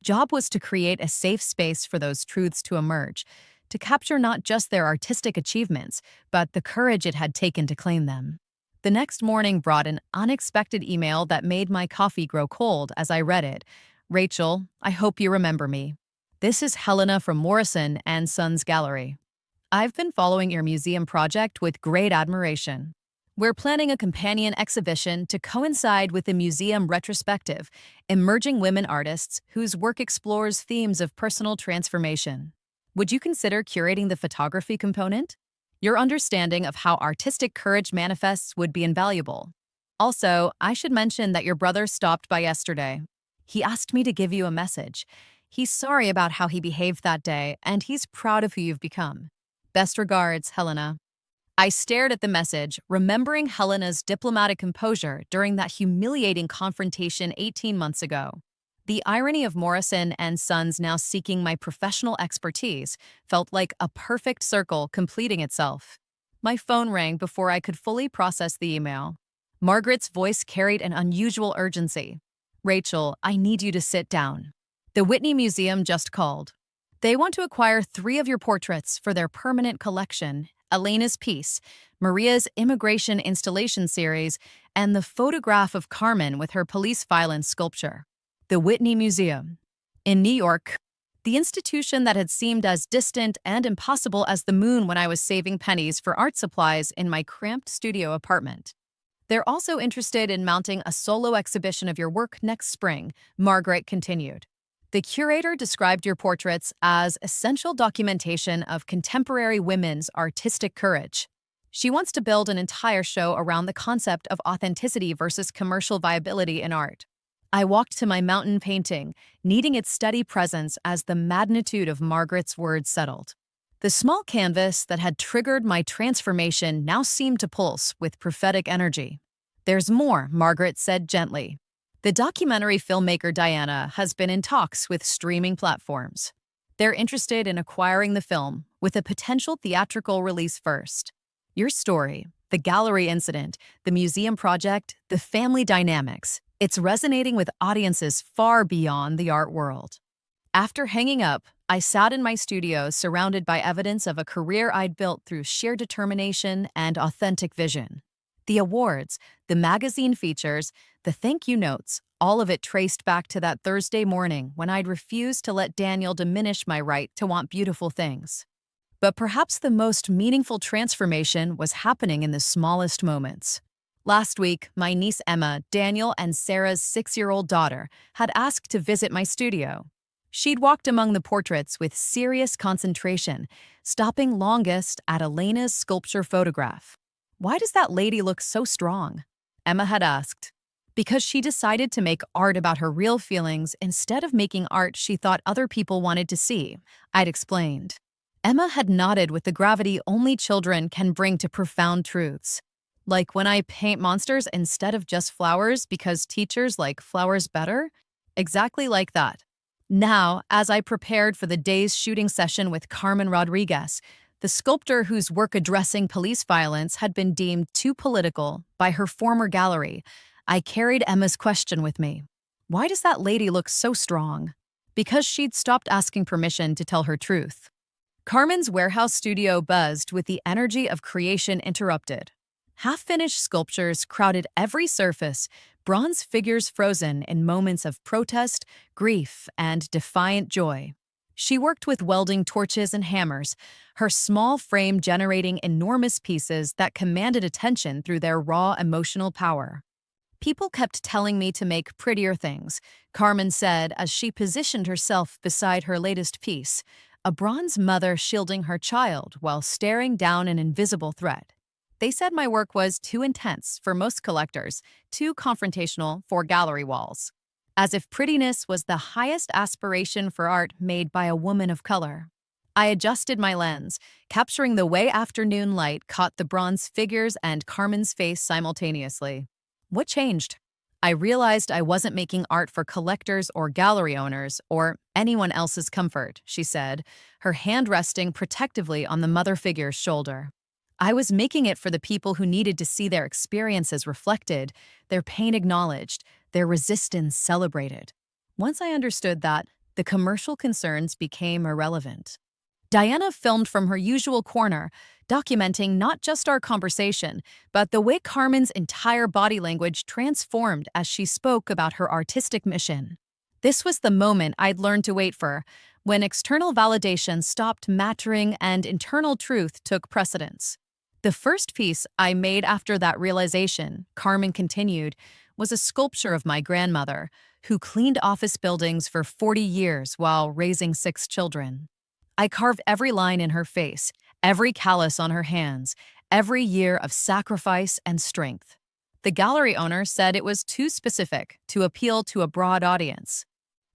Job was to create a safe space for those truths to emerge, to capture not just their artistic achievements, but the courage it had taken to claim them. The next morning brought an unexpected email that made my coffee grow cold as I read it. Rachel, I hope you remember me. This is Helena from Morrison and Sons Gallery. I've been following your museum project with great admiration. We're planning a companion exhibition to coincide with the museum retrospective, Emerging Women Artists whose work explores themes of personal transformation. Would you consider curating the photography component? Your understanding of how artistic courage manifests would be invaluable. Also, I should mention that your brother stopped by yesterday. He asked me to give you a message. He's sorry about how he behaved that day, and he's proud of who you've become. Best regards, Helena. I stared at the message, remembering Helena's diplomatic composure during that humiliating confrontation 18 months ago. The irony of Morrison and Sons now seeking my professional expertise felt like a perfect circle completing itself. My phone rang before I could fully process the email. Margaret's voice carried an unusual urgency. Rachel, I need you to sit down. The Whitney Museum just called. They want to acquire 3 of your portraits for their permanent collection, Elena's piece, Maria's immigration installation series, and the photograph of Carmen with her police violence sculpture. The Whitney Museum. In New York, the institution that had seemed as distant and impossible as the moon when I was saving pennies for art supplies in my cramped studio apartment. They're also interested in mounting a solo exhibition of your work next spring, Margaret continued. The curator described your portraits as essential documentation of contemporary women's artistic courage. She wants to build an entire show around the concept of authenticity versus commercial viability in art. I walked to my mountain painting, needing its steady presence as the magnitude of Margaret's words settled. The small canvas that had triggered my transformation now seemed to pulse with prophetic energy. There's more, Margaret said gently. The documentary filmmaker Diana has been in talks with streaming platforms. They're interested in acquiring the film with a potential theatrical release first. Your story, the gallery incident, the museum project, the family dynamics, it's resonating with audiences far beyond the art world. After hanging up, I sat in my studio surrounded by evidence of a career I'd built through sheer determination and authentic vision. The awards, the magazine features, the thank you notes, all of it traced back to that Thursday morning when I'd refused to let Daniel diminish my right to want beautiful things. But perhaps the most meaningful transformation was happening in the smallest moments. Last week, my niece Emma, Daniel, and Sarah's 6-year-old daughter had asked to visit my studio. She'd walked among the portraits with serious concentration, stopping longest at Elena's sculpture photograph. "Why does that lady look so strong?" Emma had asked. Because she decided to make art about her real feelings instead of making art she thought other people wanted to see, I'd explained. Emma had nodded with the gravity only children can bring to profound truths. Like when I paint monsters instead of just flowers because teachers like flowers better? Exactly like that. Now, as I prepared for the day's shooting session with Carmen Rodriguez, the sculptor whose work addressing police violence had been deemed too political by her former gallery, I carried Emma's question with me. Why does that lady look so strong? Because she'd stopped asking permission to tell her truth. Carmen's warehouse studio buzzed with the energy of creation interrupted. Half-finished sculptures crowded every surface, bronze figures frozen in moments of protest, grief, and defiant joy. She worked with welding torches and hammers, her small frame generating enormous pieces that commanded attention through their raw emotional power. "People kept telling me to make prettier things," Carmen said as she positioned herself beside her latest piece, a bronze mother shielding her child while staring down an invisible threat. They said my work was too intense for most collectors, too confrontational for gallery walls. As if prettiness was the highest aspiration for art made by a woman of color. I adjusted my lens, capturing the way afternoon light caught the bronze figures and Carmen's face simultaneously. What changed? I realized I wasn't making art for collectors or gallery owners or anyone else's comfort, she said, her hand resting protectively on the mother figure's shoulder. I was making it for the people who needed to see their experiences reflected, their pain acknowledged, their resistance celebrated. Once I understood that, the commercial concerns became irrelevant. Diana filmed from her usual corner, documenting not just our conversation, but the way Carmen's entire body language transformed as she spoke about her artistic mission. This was the moment I'd learned to wait for, when external validation stopped mattering and internal truth took precedence. The first piece I made after that realization, Carmen continued, was a sculpture of my grandmother, who cleaned office buildings for 40 years while raising 6 children. I carved every line in her face, every callus on her hands, every year of sacrifice and strength. The gallery owner said it was too specific to appeal to a broad audience.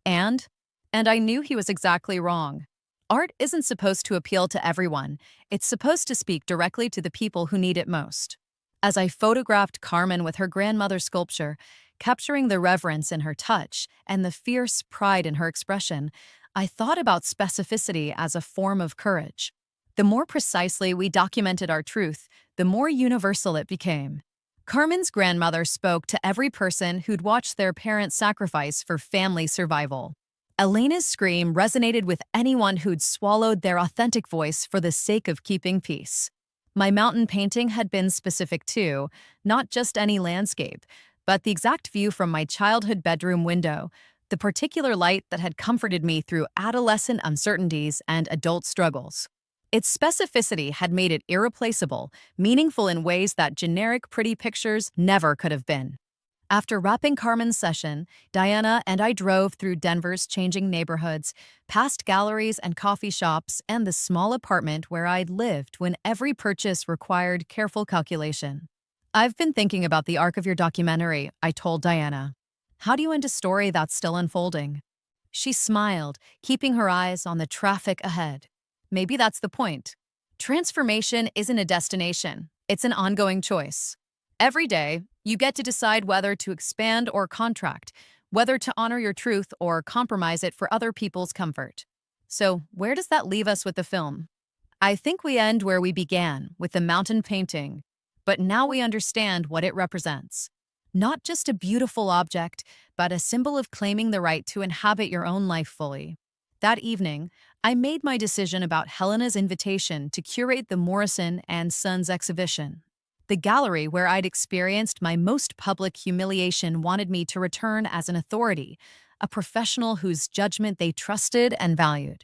And I knew he was exactly wrong. Art isn't supposed to appeal to everyone. It's supposed to speak directly to the people who need it most. As I photographed Carmen with her grandmother's sculpture, capturing the reverence in her touch and the fierce pride in her expression, I thought about specificity as a form of courage. The more precisely we documented our truth, the more universal it became. Carmen's grandmother spoke to every person who'd watched their parents sacrifice for family survival. Elena's scream resonated with anyone who'd swallowed their authentic voice for the sake of keeping peace. My mountain painting had been specific too, not just any landscape, but the exact view from my childhood bedroom window, the particular light that had comforted me through adolescent uncertainties and adult struggles. Its specificity had made it irreplaceable, meaningful in ways that generic pretty pictures never could have been. After wrapping Carmen's session, Diana and I drove through Denver's changing neighborhoods, past galleries and coffee shops, and the small apartment where I'd lived when every purchase required careful calculation. I've been thinking about the arc of your documentary, I told Diana. How do you end a story that's still unfolding? She smiled, keeping her eyes on the traffic ahead. Maybe that's the point. Transformation isn't a destination, it's an ongoing choice. Every day, you get to decide whether to expand or contract, whether to honor your truth or compromise it for other people's comfort. So, where does that leave us with the film? I think we end where we began, with the mountain painting, but now we understand what it represents. Not just a beautiful object, but a symbol of claiming the right to inhabit your own life fully. That evening, I made my decision about Helena's invitation to curate the Morrison and Sons exhibition. The gallery where I'd experienced my most public humiliation wanted me to return as an authority, a professional whose judgment they trusted and valued.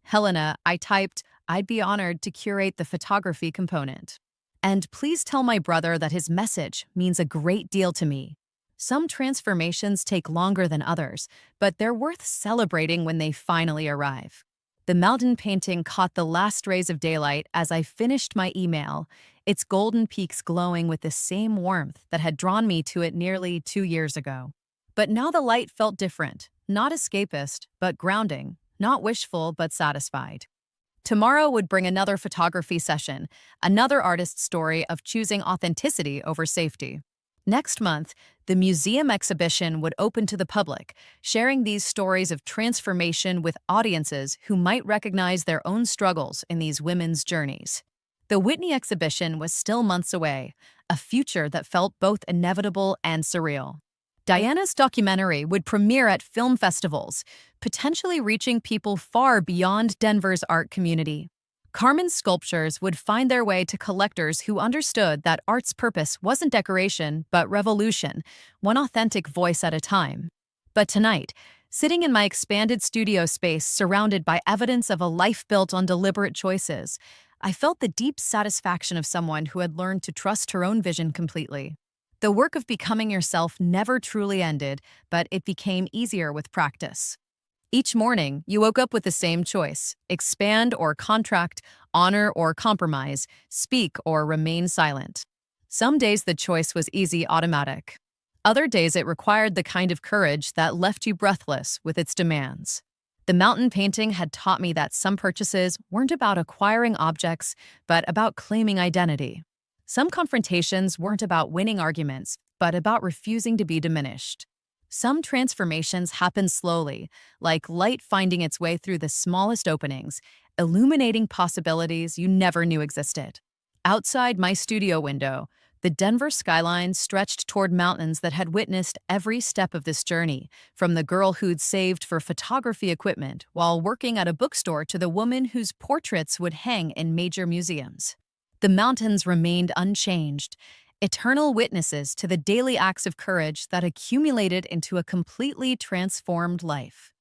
Helena, I typed, I'd be honored to curate the photography component. And please tell my brother that his message means a great deal to me. Some transformations take longer than others, but they're worth celebrating when they finally arrive. The mountain painting caught the last rays of daylight as I finished my email, its golden peaks glowing with the same warmth that had drawn me to it nearly 2 years ago. But now the light felt different, not escapist, but grounding, not wishful, but satisfied. Tomorrow would bring another photography session, another artist's story of choosing authenticity over safety. Next month, the museum exhibition would open to the public, sharing these stories of transformation with audiences who might recognize their own struggles in these women's journeys. The Whitney exhibition was still months away, a future that felt both inevitable and surreal. Diana's documentary would premiere at film festivals, potentially reaching people far beyond Denver's art community. Carmen's sculptures would find their way to collectors who understood that art's purpose wasn't decoration, but revolution, one authentic voice at a time. But tonight, sitting in my expanded studio space surrounded by evidence of a life built on deliberate choices, I felt the deep satisfaction of someone who had learned to trust her own vision completely. The work of becoming yourself never truly ended, but it became easier with practice. Each morning, you woke up with the same choice: expand or contract, honor or compromise, speak or remain silent. Some days the choice was easy, automatic. Other days it required the kind of courage that left you breathless with its demands. The mountain painting had taught me that some purchases weren't about acquiring objects, but about claiming identity. Some confrontations weren't about winning arguments, but about refusing to be diminished. Some transformations happen slowly, like light finding its way through the smallest openings, illuminating possibilities you never knew existed. Outside my studio window, the Denver skyline stretched toward mountains that had witnessed every step of this journey, from the girl who'd saved for photography equipment while working at a bookstore to the woman whose portraits would hang in major museums. The mountains remained unchanged, eternal witnesses to the daily acts of courage that accumulated into a completely transformed life.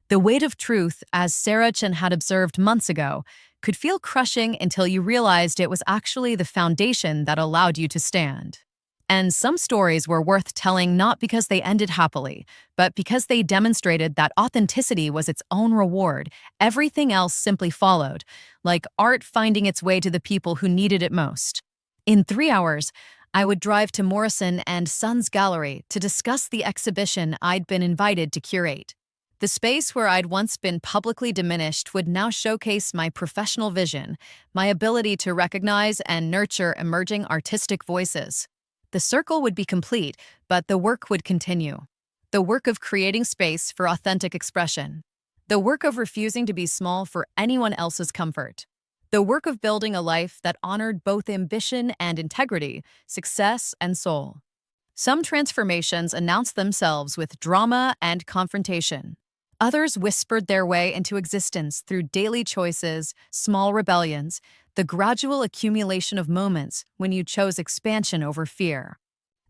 The weight of truth, as Sarah Chen had observed months ago, could feel crushing until you realized it was actually the foundation that allowed you to stand. And some stories were worth telling not because they ended happily, but because they demonstrated that authenticity was its own reward. Everything else simply followed, like art finding its way to the people who needed it most. In 3 hours, I would drive to Morrison and Sons Gallery to discuss the exhibition I'd been invited to curate. The space where I'd once been publicly diminished would now showcase my professional vision, my ability to recognize and nurture emerging artistic voices. The circle would be complete, but the work would continue. The work of creating space for authentic expression. The work of refusing to be small for anyone else's comfort. The work of building a life that honored both ambition and integrity, success and soul. Some transformations announced themselves with drama and confrontation. Others whispered their way into existence through daily choices, small rebellions, the gradual accumulation of moments when you chose expansion over fear.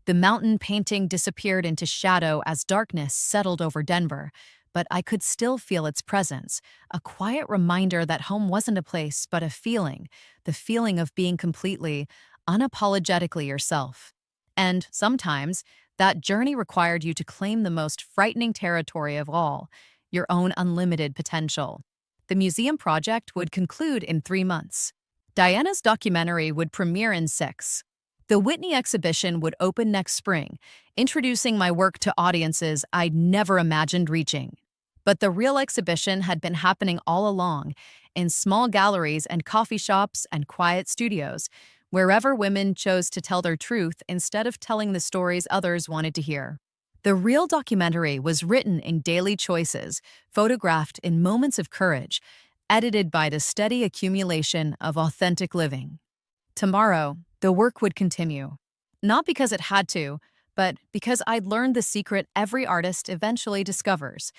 The mountain painting disappeared into shadow as darkness settled over Denver, but I could still feel its presence, a quiet reminder that home wasn't a place, but a feeling, the feeling of being completely, unapologetically yourself. And sometimes, that journey required you to claim the most frightening territory of all, your own unlimited potential. The museum project would conclude in 3 months. Diana's documentary would premiere in 6. The Whitney exhibition would open next spring, introducing my work to audiences I'd never imagined reaching. But the real exhibition had been happening all along, in small galleries and coffee shops and quiet studios, wherever women chose to tell their truth instead of telling the stories others wanted to hear. The real documentary was written in daily choices, photographed in moments of courage, edited by the steady accumulation of authentic living. Tomorrow, the work would continue. Not because it had to, but because I'd learned the secret every artist eventually discovers.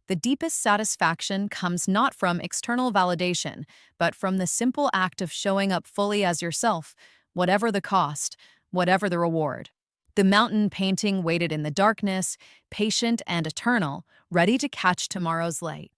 The deepest satisfaction comes not from external validation, but from the simple act of showing up fully as yourself, whatever the cost, whatever the reward. The mountain painting waited in the darkness, patient and eternal, ready to catch tomorrow's light.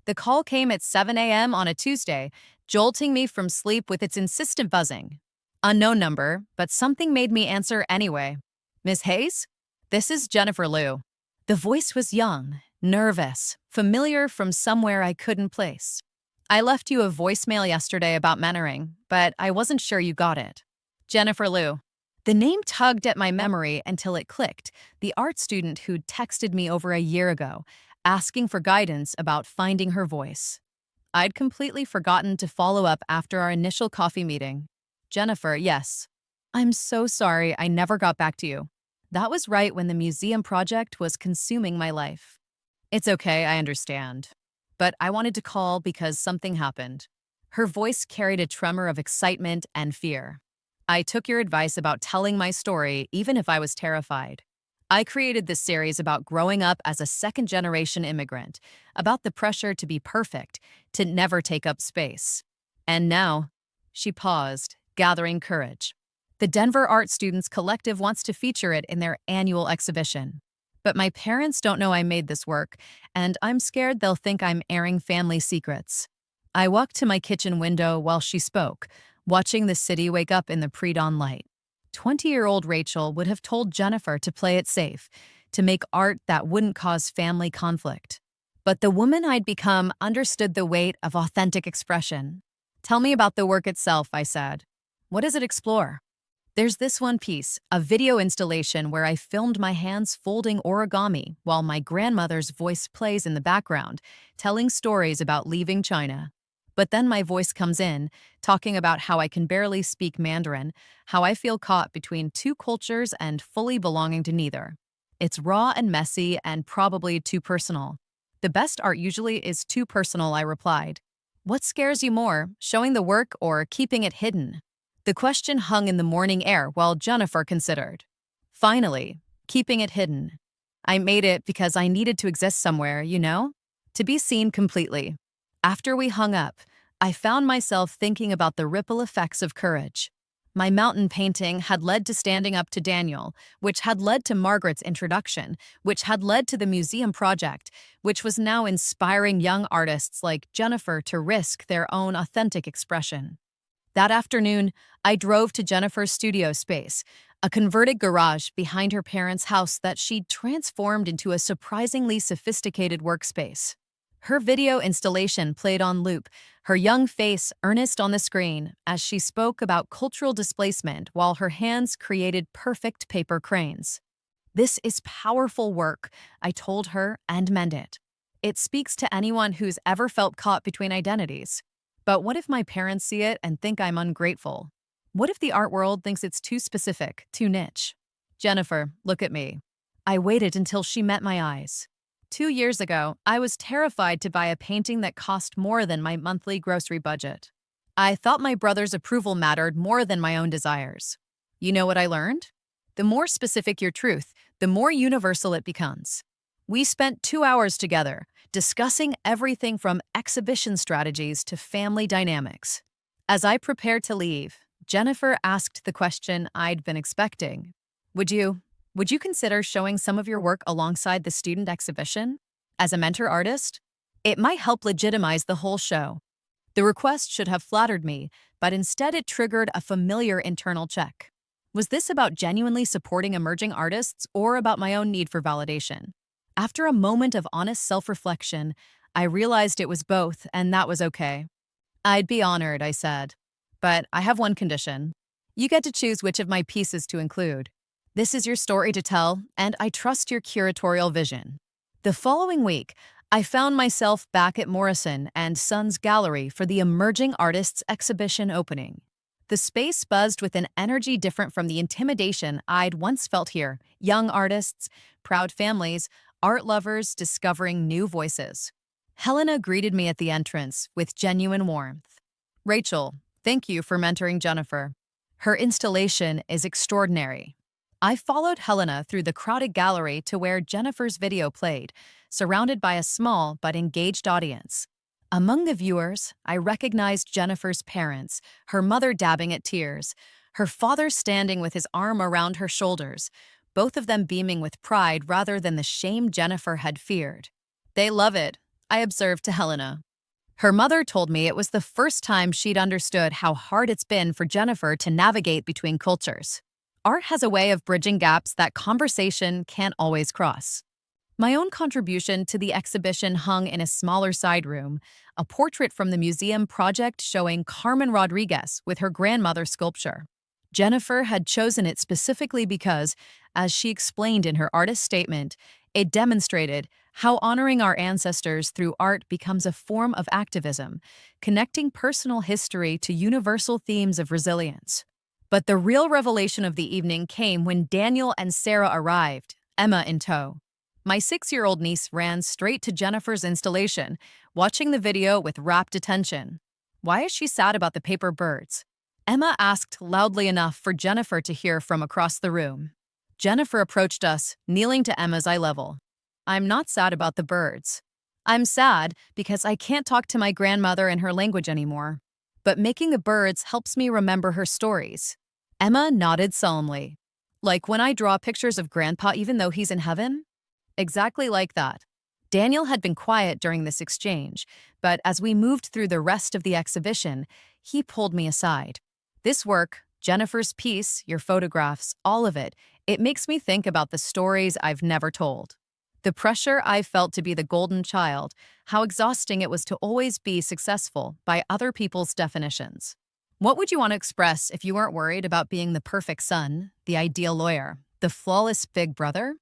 The call came at 7 a.m. on a Tuesday, jolting me from sleep with its insistent buzzing. Unknown number, but something made me answer anyway. Miss Hayes? This is Jennifer Liu. The voice was young, nervous, familiar from somewhere I couldn't place. I left you a voicemail yesterday about mentoring, but I wasn't sure you got it. Jennifer Liu. The name tugged at my memory until it clicked, the art student who'd texted me over a year ago, asking for guidance about finding her voice. I'd completely forgotten to follow up after our initial coffee meeting. Jennifer, yes. I'm so sorry I never got back to you. That was right when the museum project was consuming my life. It's okay, I understand. But I wanted to call because something happened. Her voice carried a tremor of excitement and fear. I took your advice about telling my story, even if I was terrified. I created this series about growing up as a second-generation immigrant, about the pressure to be perfect, to never take up space. And now, she paused, gathering courage. The Denver Art Students Collective wants to feature it in their annual exhibition. But my parents don't know I made this work, and I'm scared they'll think I'm airing family secrets. I walked to my kitchen window while she spoke, watching the city wake up in the pre-dawn light. 20-year-old Rachel would have told Jennifer to play it safe, to make art that wouldn't cause family conflict. But the woman I'd become understood the weight of authentic expression. Tell me about the work itself, I said. What does it explore? There's this one piece, a video installation where I filmed my hands folding origami while my grandmother's voice plays in the background, telling stories about leaving China. But then my voice comes in, talking about how I can barely speak Mandarin, how I feel caught between two cultures and fully belonging to neither. It's raw and messy and probably too personal. The best art usually is too personal, I replied. What scares you more, showing the work or keeping it hidden? The question hung in the morning air while Jennifer considered. Finally, keeping it hidden. I made it because I needed to exist somewhere, to be seen completely. After we hung up, I found myself thinking about the ripple effects of courage. My mountain painting had led to standing up to Daniel, which had led to Margaret's introduction, which had led to the museum project, which was now inspiring young artists like Jennifer to risk their own authentic expression. That afternoon, I drove to Jennifer's studio space, a converted garage behind her parents' house that she'd transformed into a surprisingly sophisticated workspace. Her video installation played on loop, her young face earnest on the screen as she spoke about cultural displacement while her hands created perfect paper cranes. This is powerful work, I told her, and meant it. It speaks to anyone who's ever felt caught between identities. But what if my parents see it and think I'm ungrateful? What if the art world thinks it's too specific, too niche? Jennifer, look at me. I waited until she met my eyes. 2 years ago, I was terrified to buy a painting that cost more than my monthly grocery budget. I thought my brother's approval mattered more than my own desires. You know what I learned? The more specific your truth, the more universal it becomes. We spent 2 hours together, discussing everything from exhibition strategies to family dynamics. As I prepared to leave, Jennifer asked the question I'd been expecting. Would you consider showing some of your work alongside the student exhibition? As a mentor artist, it might help legitimize the whole show. The request should have flattered me, but instead it triggered a familiar internal check. Was this about genuinely supporting emerging artists or about my own need for validation? After a moment of honest self-reflection, I realized it was both, and that was okay. I'd be honored, I said. But I have one condition. You get to choose which of my pieces to include. This is your story to tell, and I trust your curatorial vision. The following week, I found myself back at Morrison and Sons Gallery for the Emerging Artists exhibition opening. The space buzzed with an energy different from the intimidation I'd once felt here. Young artists, proud families, art lovers discovering new voices. Helena greeted me at the entrance with genuine warmth. Rachel, thank you for mentoring Jennifer. Her installation is extraordinary. I followed Helena through the crowded gallery to where Jennifer's video played, surrounded by a small but engaged audience. Among the viewers, I recognized Jennifer's parents, her mother dabbing at tears, her father standing with his arm around her shoulders, both of them beaming with pride rather than the shame Jennifer had feared. They love it, I observed to Helena. Her mother told me it was the first time she'd understood how hard it's been for Jennifer to navigate between cultures. Art has a way of bridging gaps that conversation can't always cross. My own contribution to the exhibition hung in a smaller side room, a portrait from the museum project showing Carmen Rodriguez with her grandmother's sculpture. Jennifer had chosen it specifically because, as she explained in her artist statement, it demonstrated how honoring our ancestors through art becomes a form of activism, connecting personal history to universal themes of resilience. But the real revelation of the evening came when Daniel and Sarah arrived, Emma in tow. My 6-year-old niece ran straight to Jennifer's installation, watching the video with rapt attention. Why is she sad about the paper birds? Emma asked loudly enough for Jennifer to hear from across the room. Jennifer approached us, kneeling to Emma's eye level. I'm not sad about the birds. I'm sad because I can't talk to my grandmother in her language anymore. But making the birds helps me remember her stories. Emma nodded solemnly. Like when I draw pictures of Grandpa even though he's in heaven? Exactly like that. Daniel had been quiet during this exchange, but as we moved through the rest of the exhibition, he pulled me aside. This work, Jennifer's piece, your photographs, all of it, it makes me think about the stories I've never told. The pressure I felt to be the golden child, how exhausting it was to always be successful by other people's definitions. What would you want to express if you weren't worried about being the perfect son, the ideal lawyer, the flawless big brother?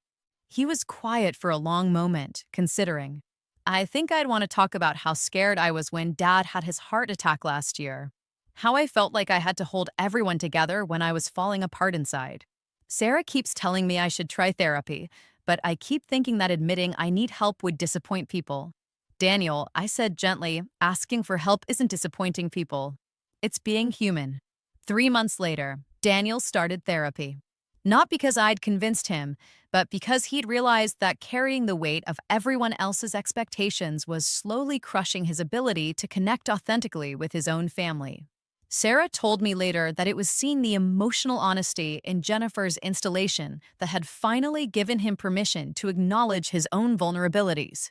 He was quiet for a long moment, considering. I think I'd want to talk about how scared I was when Dad had his heart attack last year. How I felt like I had to hold everyone together when I was falling apart inside. Sarah keeps telling me I should try therapy, but I keep thinking that admitting I need help would disappoint people. Daniel, I said gently, asking for help isn't disappointing people. It's being human. 3 months later, Daniel started therapy. Not because I'd convinced him, but because he'd realized that carrying the weight of everyone else's expectations was slowly crushing his ability to connect authentically with his own family. Sarah told me later that it was seeing the emotional honesty in Jennifer's installation that had finally given him permission to acknowledge his own vulnerabilities.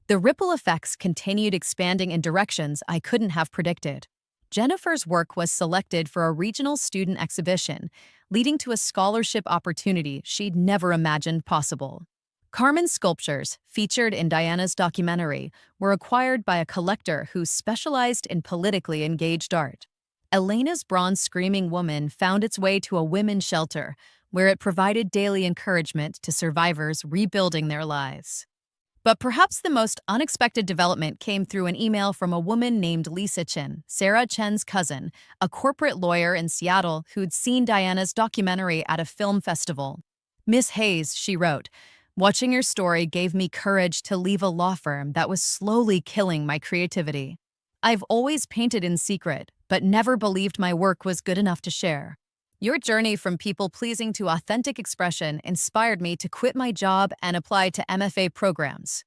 The ripple effects continued expanding in directions I couldn't have predicted. Jennifer's work was selected for a regional student exhibition, leading to a scholarship opportunity she'd never imagined possible. Carmen's sculptures, featured in Diana's documentary, were acquired by a collector who specialized in politically engaged art. Elena's bronze screaming woman found its way to a women's shelter, where it provided daily encouragement to survivors rebuilding their lives. But perhaps the most unexpected development came through an email from a woman named Lisa Chen, Sarah Chen's cousin, a corporate lawyer in Seattle who'd seen Diana's documentary at a film festival. Miss Hayes, she wrote, watching your story gave me courage to leave a law firm that was slowly killing my creativity. I've always painted in secret, but never believed my work was good enough to share. Your journey from people-pleasing to authentic expression inspired me to quit my job and apply to MFA programs.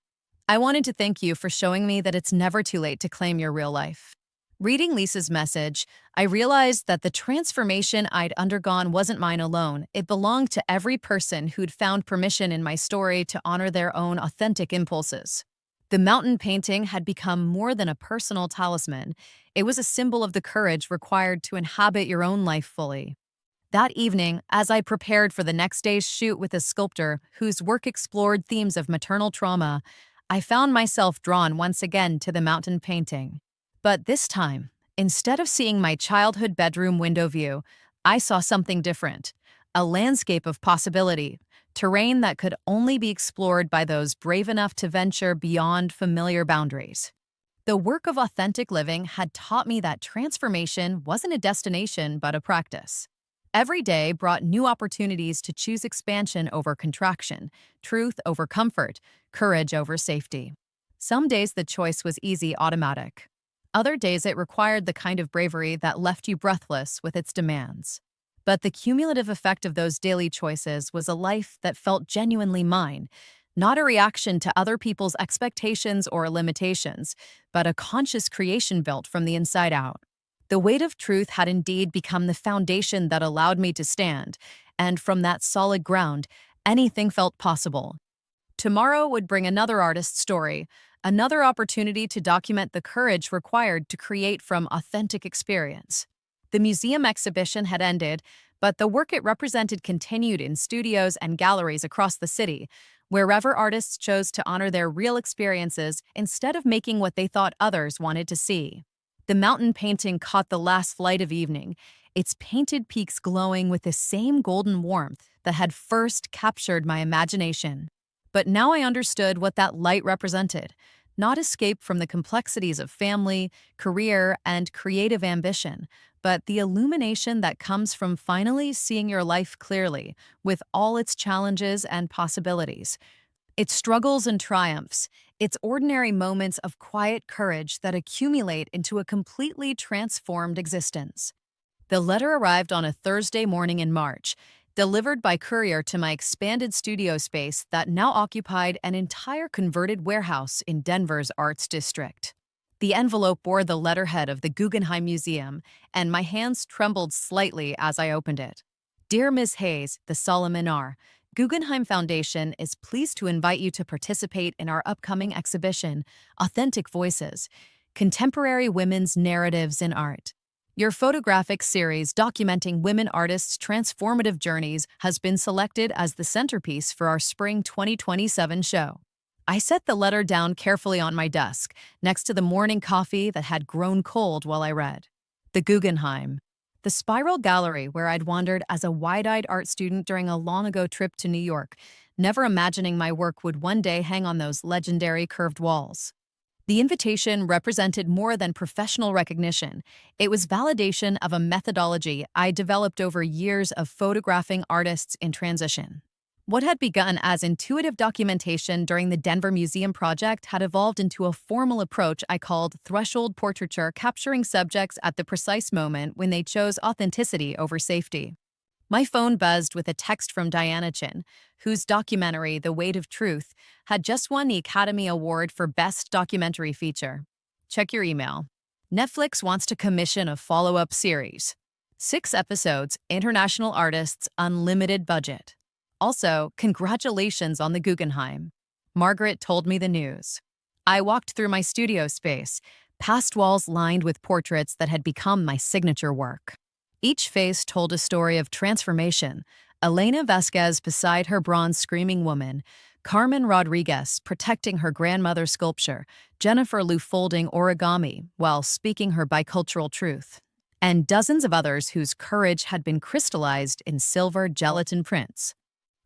I wanted to thank you for showing me that it's never too late to claim your real life. Reading Lisa's message, I realized that the transformation I'd undergone wasn't mine alone. It belonged to every person who'd found permission in my story to honor their own authentic impulses. The mountain painting had become more than a personal talisman. It was a symbol of the courage required to inhabit your own life fully. That evening, as I prepared for the next day's shoot with a sculptor whose work explored themes of maternal trauma, I found myself drawn once again to the mountain painting. But this time, instead of seeing my childhood bedroom window view, I saw something different, a landscape of possibility, terrain that could only be explored by those brave enough to venture beyond familiar boundaries. The work of authentic living had taught me that transformation wasn't a destination but a practice. Every day brought new opportunities to choose expansion over contraction, truth over comfort, courage over safety. Some days the choice was easy, automatic. Other days it required the kind of bravery that left you breathless with its demands. But the cumulative effect of those daily choices was a life that felt genuinely mine, not a reaction to other people's expectations or limitations, but a conscious creation built from the inside out. The weight of truth had indeed become the foundation that allowed me to stand, and from that solid ground, anything felt possible. Tomorrow would bring another artist's story, another opportunity to document the courage required to create from authentic experience. The museum exhibition had ended, but the work it represented continued in studios and galleries across the city, wherever artists chose to honor their real experiences instead of making what they thought others wanted to see. The mountain painting caught the last flight of evening, its painted peaks glowing with the same golden warmth that had first captured my imagination. But now I understood what that light represented, not escape from the complexities of family, career, and creative ambition, but the illumination that comes from finally seeing your life clearly, with all its challenges and possibilities. Its struggles and triumphs, its ordinary moments of quiet courage that accumulate into a completely transformed existence. The letter arrived on a Thursday morning in March, delivered by courier to my expanded studio space that now occupied an entire converted warehouse in Denver's Arts District. The envelope bore the letterhead of the Guggenheim Museum, and my hands trembled slightly as I opened it. Dear Ms. Hayes, the Solomon R. Guggenheim Foundation is pleased to invite you to participate in our upcoming exhibition, Authentic Voices, Contemporary Women's Narratives in Art. Your photographic series documenting women artists' transformative journeys has been selected as the centerpiece for our Spring 2027 show. I set the letter down carefully on my desk, next to the morning coffee that had grown cold while I read. The Guggenheim, the spiral gallery where I'd wandered as a wide-eyed art student during a long-ago trip to New York, never imagining my work would one day hang on those legendary curved walls. The invitation represented more than professional recognition. It was validation of a methodology I developed over years of photographing artists in transition. What had begun as intuitive documentation during the Denver Museum project had evolved into a formal approach I called threshold portraiture, capturing subjects at the precise moment when they chose authenticity over safety. My phone buzzed with a text from Diana Chin, whose documentary, The Weight of Truth, had just won the Academy Award for Best Documentary Feature. Check your email. Netflix wants to commission a follow-up series. 6 episodes, international artists, unlimited budget. Also, congratulations on the Guggenheim. Margaret told me the news. I walked through my studio space, past walls lined with portraits that had become my signature work. Each face told a story of transformation. Elena Vasquez beside her bronze screaming woman, Carmen Rodriguez protecting her grandmother's sculpture, Jennifer Liu folding origami while speaking her bicultural truth, and dozens of others whose courage had been crystallized in silver gelatin prints.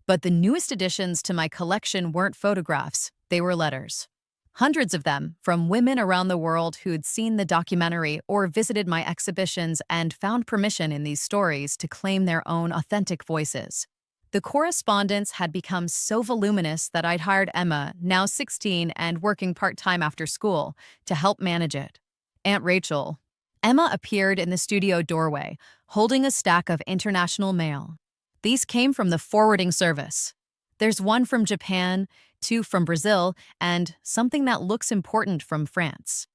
But the newest additions to my collection weren't photographs, they were letters. Hundreds of them, from women around the world who'd seen the documentary or visited my exhibitions and found permission in these stories to claim their own authentic voices. The correspondence had become so voluminous that I'd hired Emma, now 16 and working part-time after school, to help manage it. Aunt Rachel. Emma appeared in the studio doorway, holding a stack of international mail. These came from the forwarding service. There's one from Japan, 2 from Brazil, and something that looks important from France.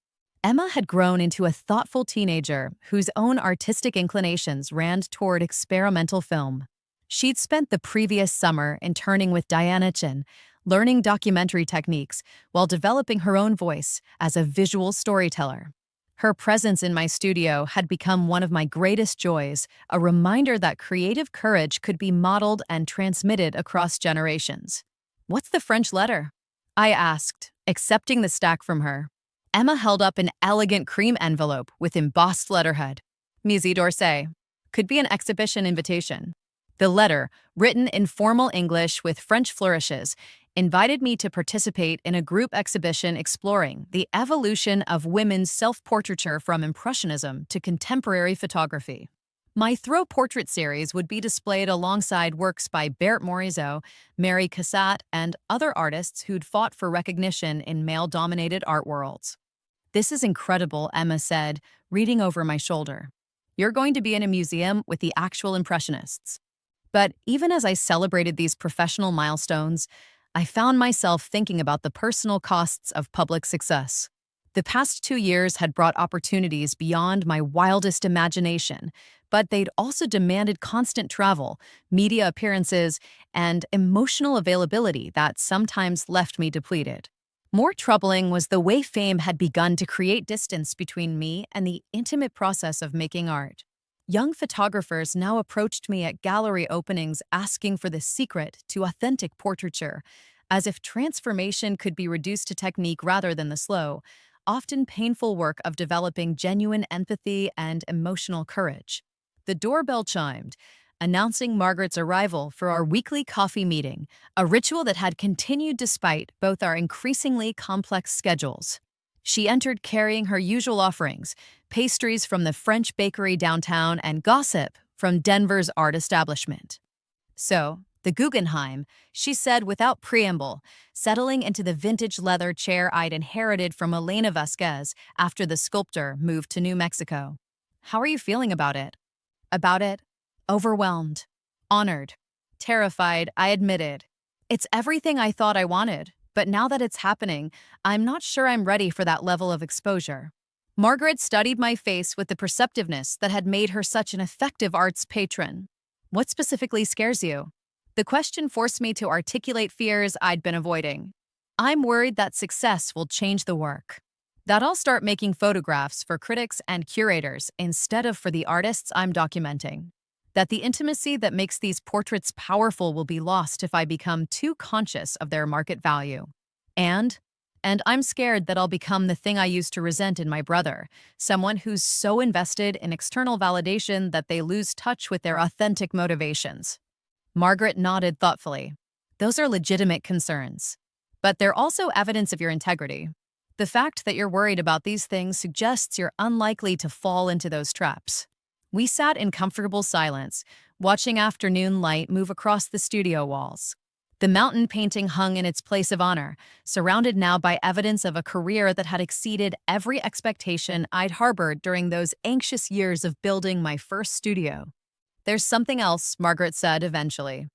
Emma had grown into a thoughtful teenager whose own artistic inclinations ran toward experimental film. She'd spent the previous summer interning with Diana Chin, learning documentary techniques while developing her own voice as a visual storyteller. Her presence in my studio had become one of my greatest joys, a reminder that creative courage could be modeled and transmitted across generations. "What's the French letter?" I asked, accepting the stack from her. Emma held up an elegant cream envelope with embossed letterhead. Musée d'Orsay. Could be an exhibition invitation. The letter, written in formal English with French flourishes, invited me to participate in a group exhibition exploring the evolution of women's self-portraiture from Impressionism to contemporary photography. My Throw Portrait series would be displayed alongside works by Berthe Morisot, Mary Cassatt, and other artists who'd fought for recognition in male-dominated art worlds. "This is incredible," Emma said, reading over my shoulder. "You're going to be in a museum with the actual Impressionists." But even as I celebrated these professional milestones, I found myself thinking about the personal costs of public success. The past 2 years had brought opportunities beyond my wildest imagination, but they'd also demanded constant travel, media appearances, and emotional availability that sometimes left me depleted. More troubling was the way fame had begun to create distance between me and the intimate process of making art. Young photographers now approached me at gallery openings asking for the secret to authentic portraiture, as if transformation could be reduced to technique rather than the slow, often painful work of developing genuine empathy and emotional courage. The doorbell chimed, announcing Margaret's arrival for our weekly coffee meeting, a ritual that had continued despite both our increasingly complex schedules. She entered carrying her usual offerings, pastries from the French bakery downtown and gossip from Denver's art establishment. "So, the Guggenheim," she said without preamble, settling into the vintage leather chair I'd inherited from Elena Vasquez after the sculptor moved to New Mexico. "How are you feeling about it?" "About it? Overwhelmed. Honored. Terrified," I admitted. "It's everything I thought I wanted, but now that it's happening, I'm not sure I'm ready for that level of exposure." Margaret studied my face with the perceptiveness that had made her such an effective arts patron. "What specifically scares you?" The question forced me to articulate fears I'd been avoiding. "I'm worried that success will change the work. That I'll start making photographs for critics and curators instead of for the artists I'm documenting. That the intimacy that makes these portraits powerful will be lost if I become too conscious of their market value. And I'm scared that I'll become the thing I used to resent in my brother, someone who's so invested in external validation that they lose touch with their authentic motivations." Margaret nodded thoughtfully. "Those are legitimate concerns. But they're also evidence of your integrity. The fact that you're worried about these things suggests you're unlikely to fall into those traps." We sat in comfortable silence, watching afternoon light move across the studio walls. The mountain painting hung in its place of honor, surrounded now by evidence of a career that had exceeded every expectation I'd harbored during those anxious years of building my first studio. "There's something else," Margaret said eventually.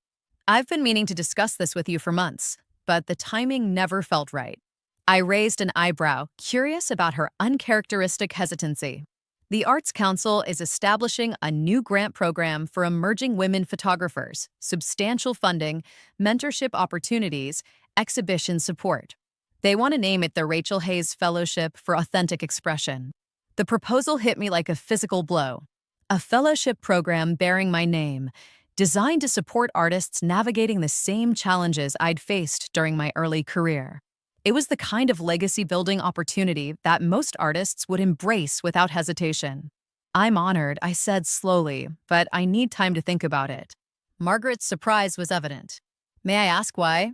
"I've been meaning to discuss this with you for months, but the timing never felt right." I raised an eyebrow, curious about her uncharacteristic hesitancy. "The Arts Council is establishing a new grant program for emerging women photographers, substantial funding, mentorship opportunities, exhibition support. They want to name it the Rachel Hayes Fellowship for Authentic Expression." The proposal hit me like a physical blow. A fellowship program bearing my name, designed to support artists navigating the same challenges I'd faced during my early career. It was the kind of legacy-building opportunity that most artists would embrace without hesitation. "I'm honored," I said slowly, "but I need time to think about it." Margaret's surprise was evident. "May I ask why?"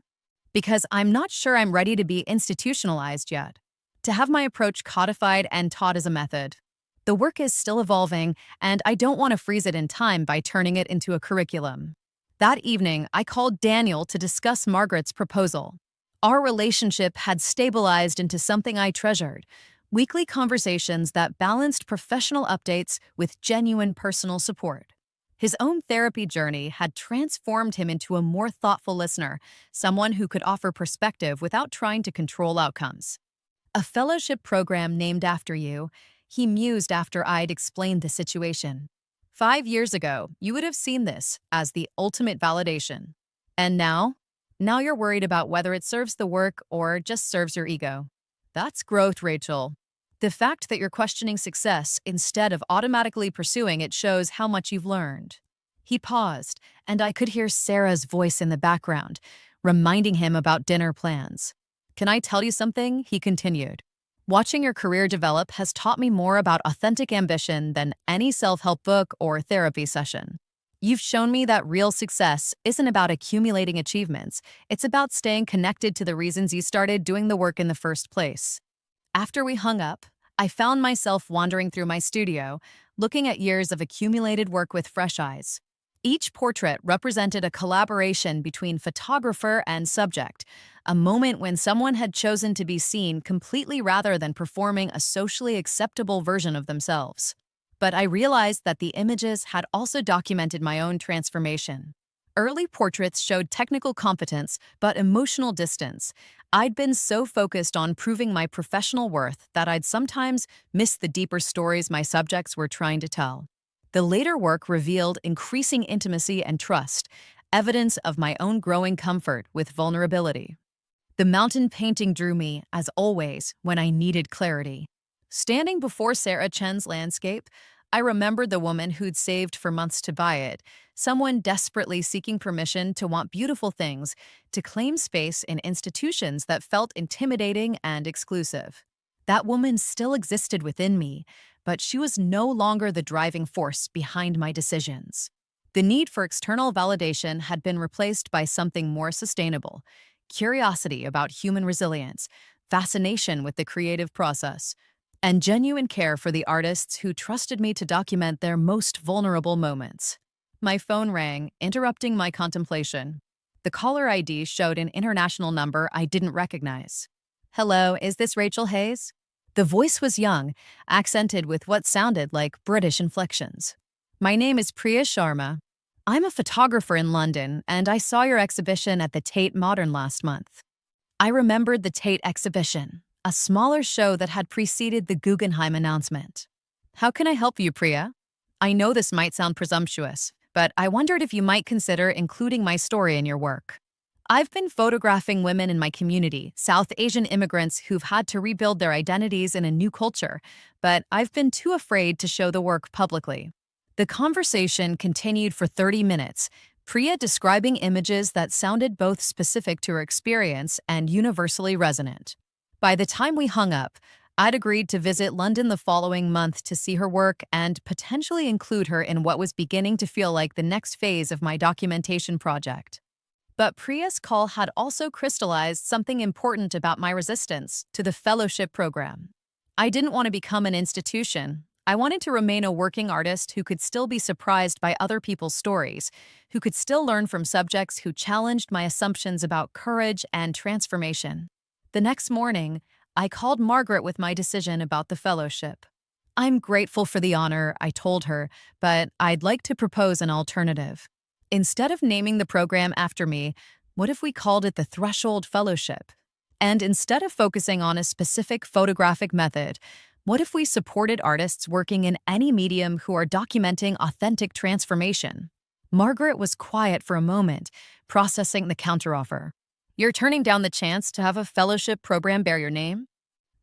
"Because I'm not sure I'm ready to be institutionalized yet. To have my approach codified and taught as a method. The work is still evolving, and I don't want to freeze it in time by turning it into a curriculum." That evening, I called Daniel to discuss Margaret's proposal. Our relationship had stabilized into something I treasured, weekly conversations that balanced professional updates with genuine personal support. His own therapy journey had transformed him into a more thoughtful listener, someone who could offer perspective without trying to control outcomes. "A fellowship program named after you," he mused after I'd explained the situation. "5 years ago, you would have seen this as the ultimate validation. And now?" Now you're worried about whether it serves the work or just serves your ego. That's growth, Rachel. The fact that you're questioning success instead of automatically pursuing it shows how much you've learned. He paused, and I could hear Sarah's voice in the background, reminding him about dinner plans. Can I tell you something? He continued. Watching your career develop has taught me more about authentic ambition than any self-help book or therapy session. You've shown me that real success isn't about accumulating achievements, it's about staying connected to the reasons you started doing the work in the first place. After we hung up, I found myself wandering through my studio, looking at years of accumulated work with fresh eyes. Each portrait represented a collaboration between photographer and subject, a moment when someone had chosen to be seen completely rather than performing a socially acceptable version of themselves. But I realized that the images had also documented my own transformation. Early portraits showed technical competence, but emotional distance. I'd been so focused on proving my professional worth that I'd sometimes missed the deeper stories my subjects were trying to tell. The later work revealed increasing intimacy and trust, evidence of my own growing comfort with vulnerability. The mountain painting drew me, as always, when I needed clarity. Standing before Sarah Chen's landscape, I remembered the woman who'd saved for months to buy it, someone desperately seeking permission to want beautiful things, to claim space in institutions that felt intimidating and exclusive. That woman still existed within me, but she was no longer the driving force behind my decisions. The need for external validation had been replaced by something more sustainable: curiosity about human resilience, fascination with the creative process, and genuine care for the artists who trusted me to document their most vulnerable moments. My phone rang, interrupting my contemplation. The caller ID showed an international number I didn't recognize. Hello, is this Rachel Hayes? The voice was young, accented with what sounded like British inflections. My name is Priya Sharma. I'm a photographer in London, and I saw your exhibition at the Tate Modern last month. I remembered the Tate exhibition, a smaller show that had preceded the Guggenheim announcement. How can I help you, Priya? I know this might sound presumptuous, but I wondered if you might consider including my story in your work. I've been photographing women in my community, South Asian immigrants who've had to rebuild their identities in a new culture, but I've been too afraid to show the work publicly. The conversation continued for 30 minutes, Priya describing images that sounded both specific to her experience and universally resonant. By the time we hung up, I'd agreed to visit London the following month to see her work and potentially include her in what was beginning to feel like the next phase of my documentation project. But Priya's call had also crystallized something important about my resistance to the fellowship program. I didn't want to become an institution. I wanted to remain a working artist who could still be surprised by other people's stories, who could still learn from subjects who challenged my assumptions about courage and transformation. The next morning, I called Margaret with my decision about the fellowship. I'm grateful for the honor, I told her, but I'd like to propose an alternative. Instead of naming the program after me, what if we called it the Threshold Fellowship? And instead of focusing on a specific photographic method, what if we supported artists working in any medium who are documenting authentic transformation? Margaret was quiet for a moment, processing the counteroffer. You're turning down the chance to have a fellowship program bear your name?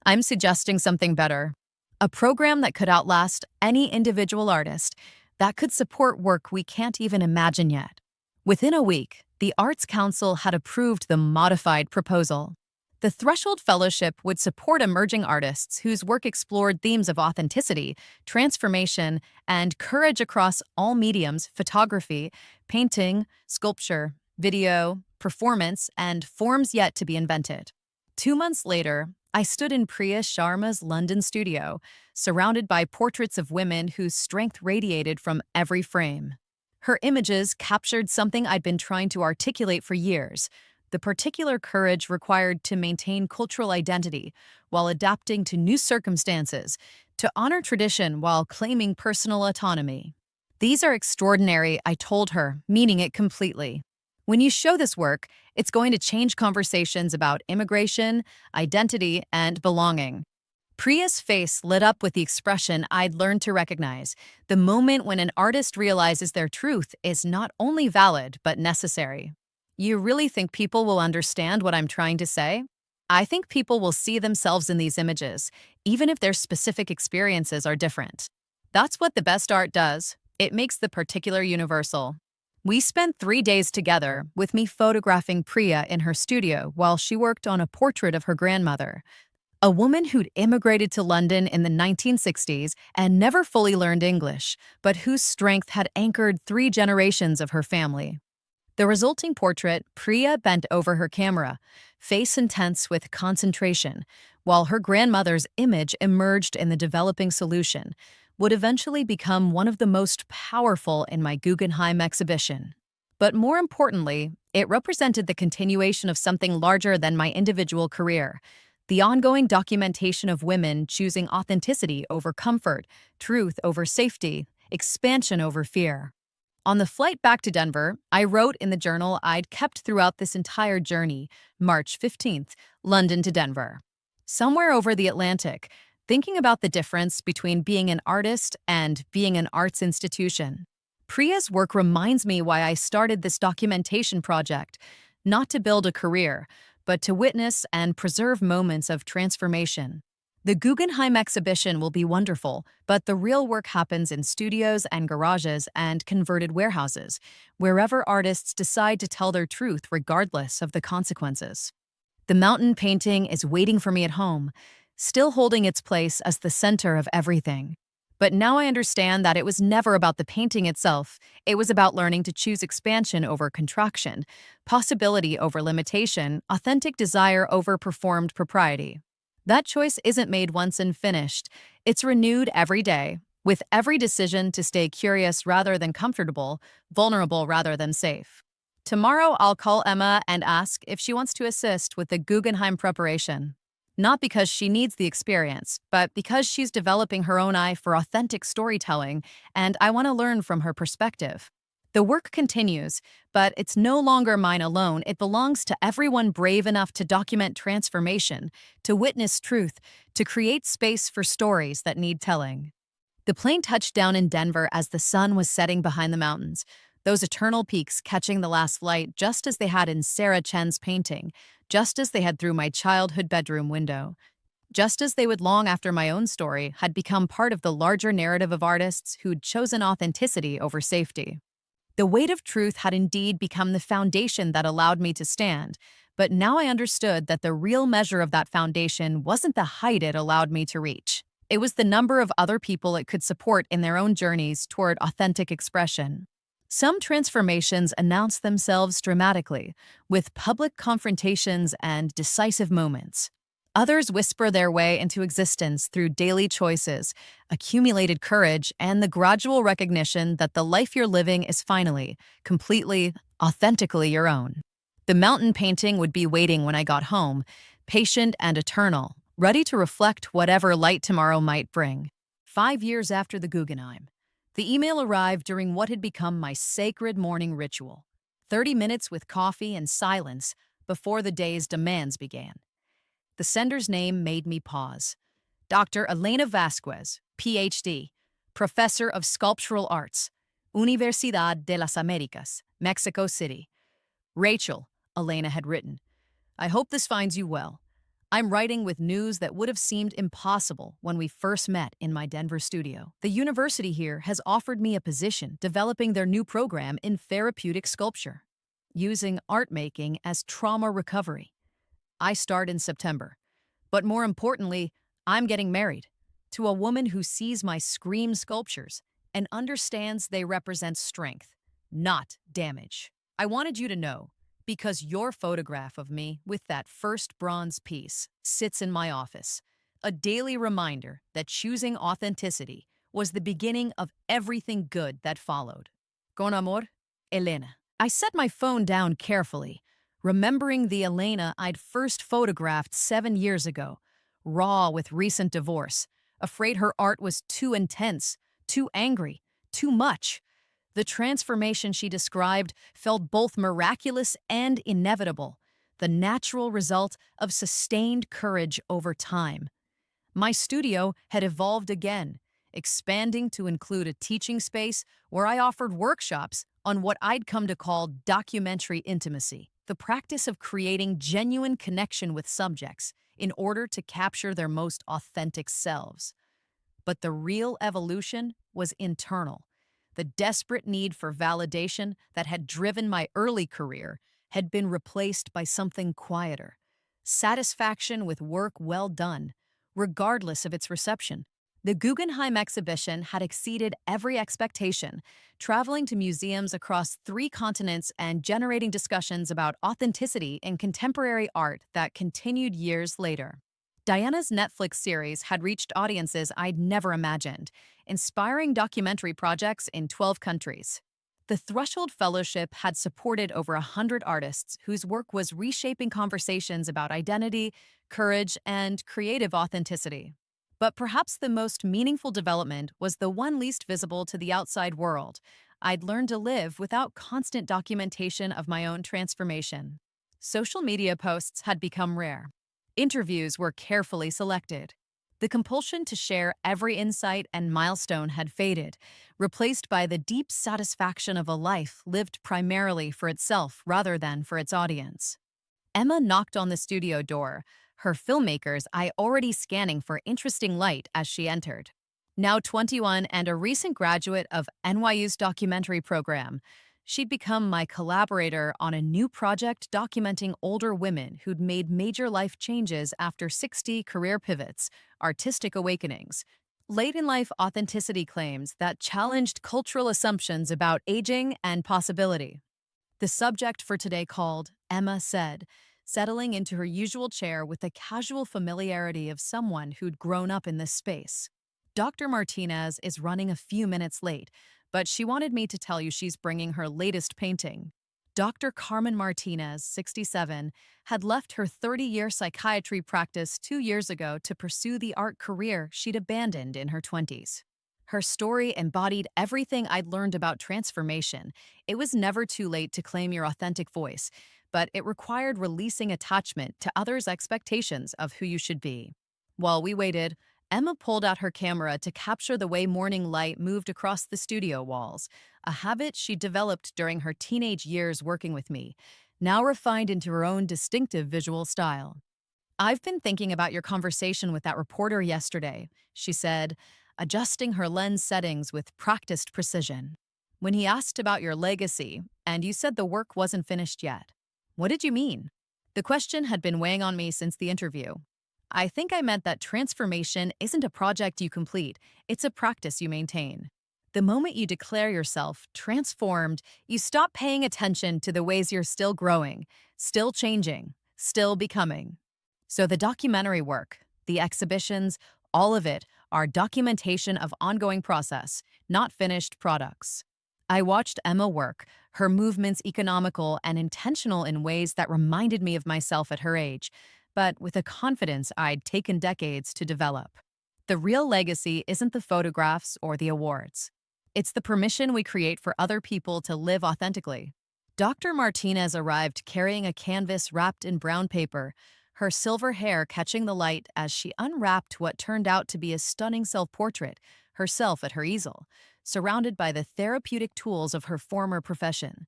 I'm suggesting something better. A program that could outlast any individual artist, that could support work we can't even imagine yet. Within a week, the Arts Council had approved the modified proposal. The Threshold Fellowship would support emerging artists whose work explored themes of authenticity, transformation, and courage across all mediums: photography, painting, sculpture, video, performance, and forms yet to be invented. 2 months later, I stood in Priya Sharma's London studio, surrounded by portraits of women whose strength radiated from every frame. Her images captured something I'd been trying to articulate for years: the particular courage required to maintain cultural identity while adapting to new circumstances, to honor tradition while claiming personal autonomy. These are extraordinary, I told her, meaning it completely. When you show this work, it's going to change conversations about immigration, identity, and belonging. Priya's face lit up with the expression I'd learned to recognize: the moment when an artist realizes their truth is not only valid but necessary. You really think people will understand what I'm trying to say? I think people will see themselves in these images, even if their specific experiences are different. That's what the best art does. It makes the particular universal. We spent 3 days together, with me photographing Priya in her studio while she worked on a portrait of her grandmother, a woman who'd immigrated to London in the 1960s and never fully learned English, but whose strength had anchored 3 generations of her family. The resulting portrait, Priya bent over her camera, face intense with concentration, while her grandmother's image emerged in the developing solution, would eventually become one of the most powerful in my Guggenheim exhibition. But more importantly, it represented the continuation of something larger than my individual career, the ongoing documentation of women choosing authenticity over comfort, truth over safety, expansion over fear. On the flight back to Denver, I wrote in the journal I'd kept throughout this entire journey, March 15th, London to Denver. Somewhere over the Atlantic, thinking about the difference between being an artist and being an arts institution. Priya's work reminds me why I started this documentation project, not to build a career, but to witness and preserve moments of transformation. The Guggenheim exhibition will be wonderful, but the real work happens in studios and garages and converted warehouses, wherever artists decide to tell their truth regardless of the consequences. The mountain painting is waiting for me at home, still holding its place as the center of everything. But now I understand that it was never about the painting itself. It was about learning to choose expansion over contraction, possibility over limitation, authentic desire over performed propriety. That choice isn't made once and finished. It's renewed every day, with every decision to stay curious rather than comfortable, vulnerable rather than safe. Tomorrow, I'll call Emma and ask if she wants to assist with the Guggenheim preparation. Not because she needs the experience, but because she's developing her own eye for authentic storytelling, and I want to learn from her perspective. The work continues, but it's no longer mine alone. It belongs to everyone brave enough to document transformation, to witness truth, to create space for stories that need telling. The plane touched down in Denver as the sun was setting behind the mountains, those eternal peaks catching the last light just as they had in Sarah Chen's painting, just as they had through my childhood bedroom window, just as they would long after my own story had become part of the larger narrative of artists who'd chosen authenticity over safety. The weight of truth had indeed become the foundation that allowed me to stand, but now I understood that the real measure of that foundation wasn't the height it allowed me to reach. It was the number of other people it could support in their own journeys toward authentic expression. Some transformations announce themselves dramatically, with public confrontations and decisive moments. Others whisper their way into existence through daily choices, accumulated courage, and the gradual recognition that the life you're living is finally, completely, authentically your own. The mountain painting would be waiting when I got home, patient and eternal, ready to reflect whatever light tomorrow might bring. 5 years after the Guggenheim, the email arrived during what had become my sacred morning ritual. 30 minutes with coffee and silence before the day's demands began. The sender's name made me pause. Dr. Elena Vasquez, Ph.D., Professor of Sculptural Arts, Universidad de las Americas, Mexico City. Rachel, Elena had written, I hope this finds you well. I'm writing with news that would have seemed impossible when we first met in my Denver studio. The university here has offered me a position developing their new program in therapeutic sculpture, using art making as trauma recovery. I start in September. But more importantly, I'm getting married to a woman who sees my scream sculptures and understands they represent strength, not damage. I wanted you to know, because your photograph of me with that first bronze piece sits in my office, a daily reminder that choosing authenticity was the beginning of everything good that followed. Con amor, Elena. I set my phone down carefully, remembering the Elena I'd first photographed 7 years ago, raw with recent divorce, afraid her art was too intense, too angry, too much. The transformation she described felt both miraculous and inevitable, the natural result of sustained courage over time. My studio had evolved again, expanding to include a teaching space where I offered workshops on what I'd come to call documentary intimacy, the practice of creating genuine connection with subjects in order to capture their most authentic selves. But the real evolution was internal. The desperate need for validation that had driven my early career had been replaced by something quieter. Satisfaction with work well done, regardless of its reception. The Guggenheim exhibition had exceeded every expectation, traveling to museums across 3 continents and generating discussions about authenticity in contemporary art that continued years later. Diana's Netflix series had reached audiences I'd never imagined, inspiring documentary projects in 12 countries. The Threshold Fellowship had supported over 100 artists whose work was reshaping conversations about identity, courage, and creative authenticity. But perhaps the most meaningful development was the one least visible to the outside world. I'd learned to live without constant documentation of my own transformation. Social media posts had become rare. Interviews were carefully selected. The compulsion to share every insight and milestone had faded, replaced by the deep satisfaction of a life lived primarily for itself rather than for its audience. Emma knocked on the studio door, her filmmaker's eye already scanning for interesting light as she entered. Now 21 and a recent graduate of NYU's documentary program, she'd become my collaborator on a new project documenting older women who'd made major life changes after 60 career pivots, artistic awakenings, late-in-life authenticity claims that challenged cultural assumptions about aging and possibility. The subject for today called Emma Said, settling into her usual chair with the casual familiarity of someone who'd grown up in this space. Dr. Martinez is running a few minutes late, but she wanted me to tell you she's bringing her latest painting. Dr. Carmen Martinez, 67, had left her 30-year psychiatry practice 2 years ago to pursue the art career she'd abandoned in her 20s. Her story embodied everything I'd learned about transformation. It was never too late to claim your authentic voice, but it required releasing attachment to others' expectations of who you should be. While we waited, Emma pulled out her camera to capture the way morning light moved across the studio walls, a habit she developed during her teenage years working with me, now refined into her own distinctive visual style. "I've been thinking about your conversation with that reporter yesterday," she said, adjusting her lens settings with practiced precision. "When he asked about your legacy, and you said the work wasn't finished yet. What did you mean?" The question had been weighing on me since the interview. "I think I meant that transformation isn't a project you complete, it's a practice you maintain. The moment you declare yourself transformed, you stop paying attention to the ways you're still growing, still changing, still becoming." So the documentary work, the exhibitions, all of it are documentation of ongoing process, not finished products. I watched Emma work, her movements economical and intentional in ways that reminded me of myself at her age, but with a confidence I'd taken decades to develop. The real legacy isn't the photographs or the awards. It's the permission we create for other people to live authentically. Dr. Martinez arrived carrying a canvas wrapped in brown paper, her silver hair catching the light as she unwrapped what turned out to be a stunning self-portrait, herself at her easel, surrounded by the therapeutic tools of her former profession,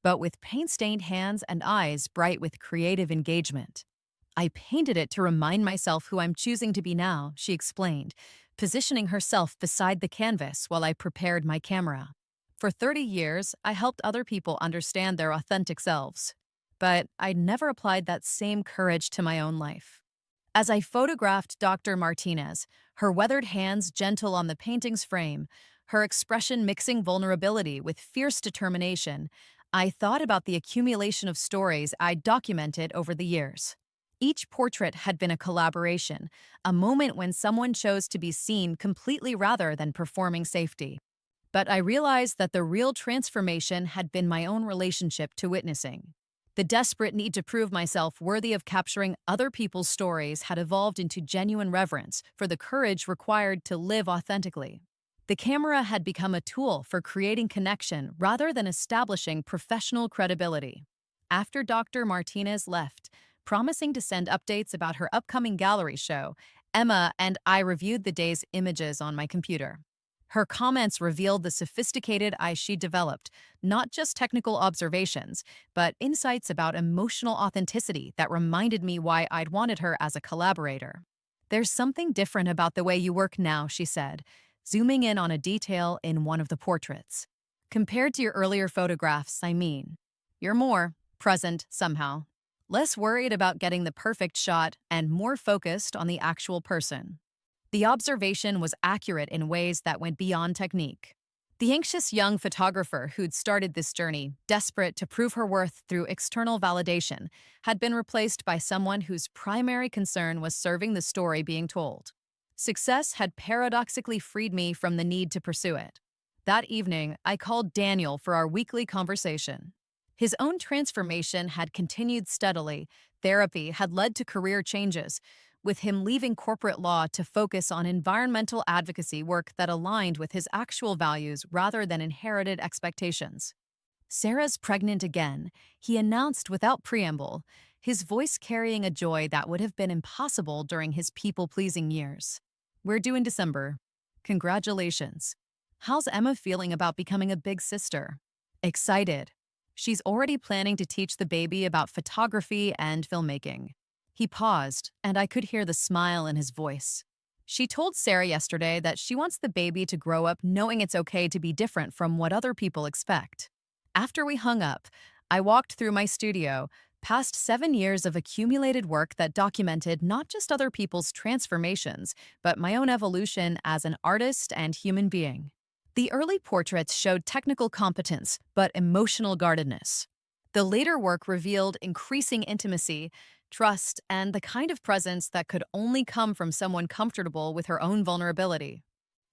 but with paint-stained hands and eyes bright with creative engagement. "I painted it to remind myself who I'm choosing to be now," she explained, positioning herself beside the canvas while I prepared my camera. "For 30 years, I helped other people understand their authentic selves, but I'd never applied that same courage to my own life." As I photographed Dr. Martinez, her weathered hands gentle on the painting's frame, her expression mixing vulnerability with fierce determination, I thought about the accumulation of stories I'd documented over the years. Each portrait had been a collaboration, a moment when someone chose to be seen completely rather than performing safety. But I realized that the real transformation had been my own relationship to witnessing. The desperate need to prove myself worthy of capturing other people's stories had evolved into genuine reverence for the courage required to live authentically. The camera had become a tool for creating connection rather than establishing professional credibility. After Dr. Martinez left, promising to send updates about her upcoming gallery show, Emma and I reviewed the day's images on my computer. Her comments revealed the sophisticated eye she developed, not just technical observations, but insights about emotional authenticity that reminded me why I'd wanted her as a collaborator. There's something different about the way you work now, she said, zooming in on a detail in one of the portraits. Compared to your earlier photographs, I mean. You're more present somehow. Less worried about getting the perfect shot and more focused on the actual person. The observation was accurate in ways that went beyond technique. The anxious young photographer who'd started this journey, desperate to prove her worth through external validation, had been replaced by someone whose primary concern was serving the story being told. Success had paradoxically freed me from the need to pursue it. That evening, I called Daniel for our weekly conversation. His own transformation had continued steadily. Therapy had led to career changes, with him leaving corporate law to focus on environmental advocacy work that aligned with his actual values rather than inherited expectations. "Sarah's pregnant again," he announced without preamble, his voice carrying a joy that would have been impossible during his people-pleasing years. "We're due in December. Congratulations. How's Emma feeling about becoming a big sister?" "Excited. She's already planning to teach the baby about photography and filmmaking." He paused, and I could hear the smile in his voice. "She told Sarah yesterday that she wants the baby to grow up knowing it's okay to be different from what other people expect." After we hung up, I walked through my studio, past 7 years of accumulated work that documented not just other people's transformations, but my own evolution as an artist and human being. The early portraits showed technical competence, but emotional guardedness. The later work revealed increasing intimacy, trust, and the kind of presence that could only come from someone comfortable with her own vulnerability.